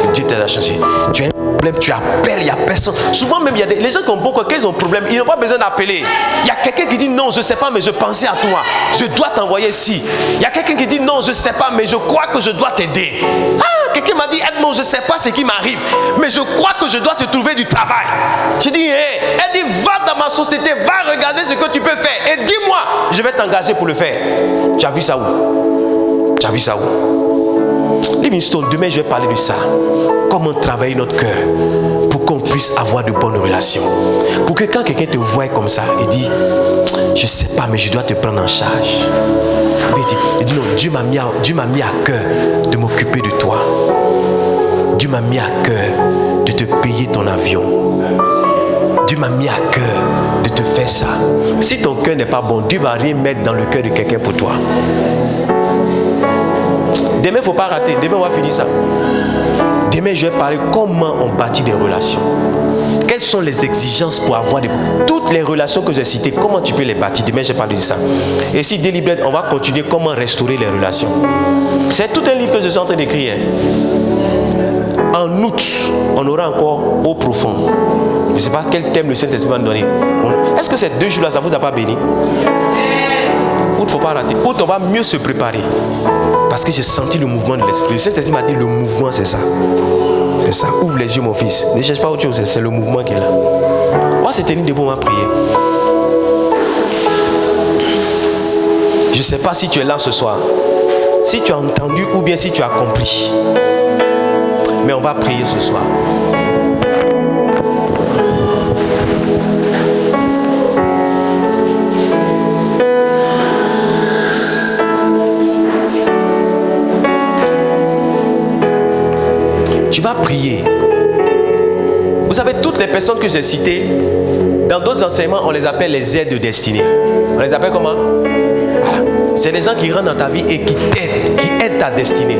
Que Dieu t'aide à changer. Tu as un problème, tu appelles, il n'y a personne. Souvent même, il y a les gens qui ont beaucoup, quand ils ont un problème, ils n'ont pas besoin d'appeler. Il y a quelqu'un qui dit non, je ne sais pas, mais je pensais à toi. Je dois t'envoyer ici. Il y a quelqu'un qui dit non, je ne sais pas, mais je crois que je dois t'aider. Ah, quelqu'un m'a dit aide-moi, je ne sais pas ce qui m'arrive, mais je crois que je dois te trouver du travail. J'ai dit, elle dit, va dans ma société, va regarder ce que tu peux faire et dis-moi, je vais t'engager pour le faire. Tu as vu ça où? Tu as vu ça où? Livingstone, demain je vais parler de ça. Comment travailler notre cœur pour qu'on puisse avoir de bonnes relations. Pour que quand quelqu'un te voit comme ça, il dit, je ne sais pas, mais je dois te prendre en charge. Il dit non, Dieu m'a mis à cœur de m'occuper de toi. Dieu m'a mis à cœur de te payer ton avion. Dieu m'a mis à cœur de te faire ça. Si ton cœur n'est pas bon, Dieu ne va rien mettre dans le cœur de quelqu'un pour toi. Demain, il ne faut pas rater. Demain, on va finir ça. Demain, je vais parler comment on bâtit des relations. quelles sont les exigences pour avoir des... Toutes les relations que j'ai citées, comment tu peux les bâtir? Demain, j'ai parlé de ça. Et si délibéré, on va continuer comment restaurer les relations. C'est tout un livre que je suis en train d'écrire. En août, on aura encore au profond. Je ne sais pas quel thème le Saint-Esprit va nous donner. Est-ce que ces 2 jours-là, ça ne vous a pas béni? Août, il ne faut pas rater. Août, on va mieux se préparer. Parce que j'ai senti le mouvement de l'Esprit. Le Saint-Esprit m'a dit, le mouvement, c'est ça. C'est ça. Ouvre les yeux, mon fils. Ne cherche pas autre chose, c'est le mouvement qui est là. On va se tenir debout, on va prier. Je ne sais pas si tu es là ce soir. Si tu as entendu ou bien si tu as compris. Mais on va prier ce soir. Tu vas prier. Vous savez, toutes les personnes que j'ai citées, dans d'autres enseignements, on les appelle les aides de destinée. On les appelle comment? Voilà. C'est des gens qui rentrent dans ta vie et qui t'aident, qui aident ta destinée.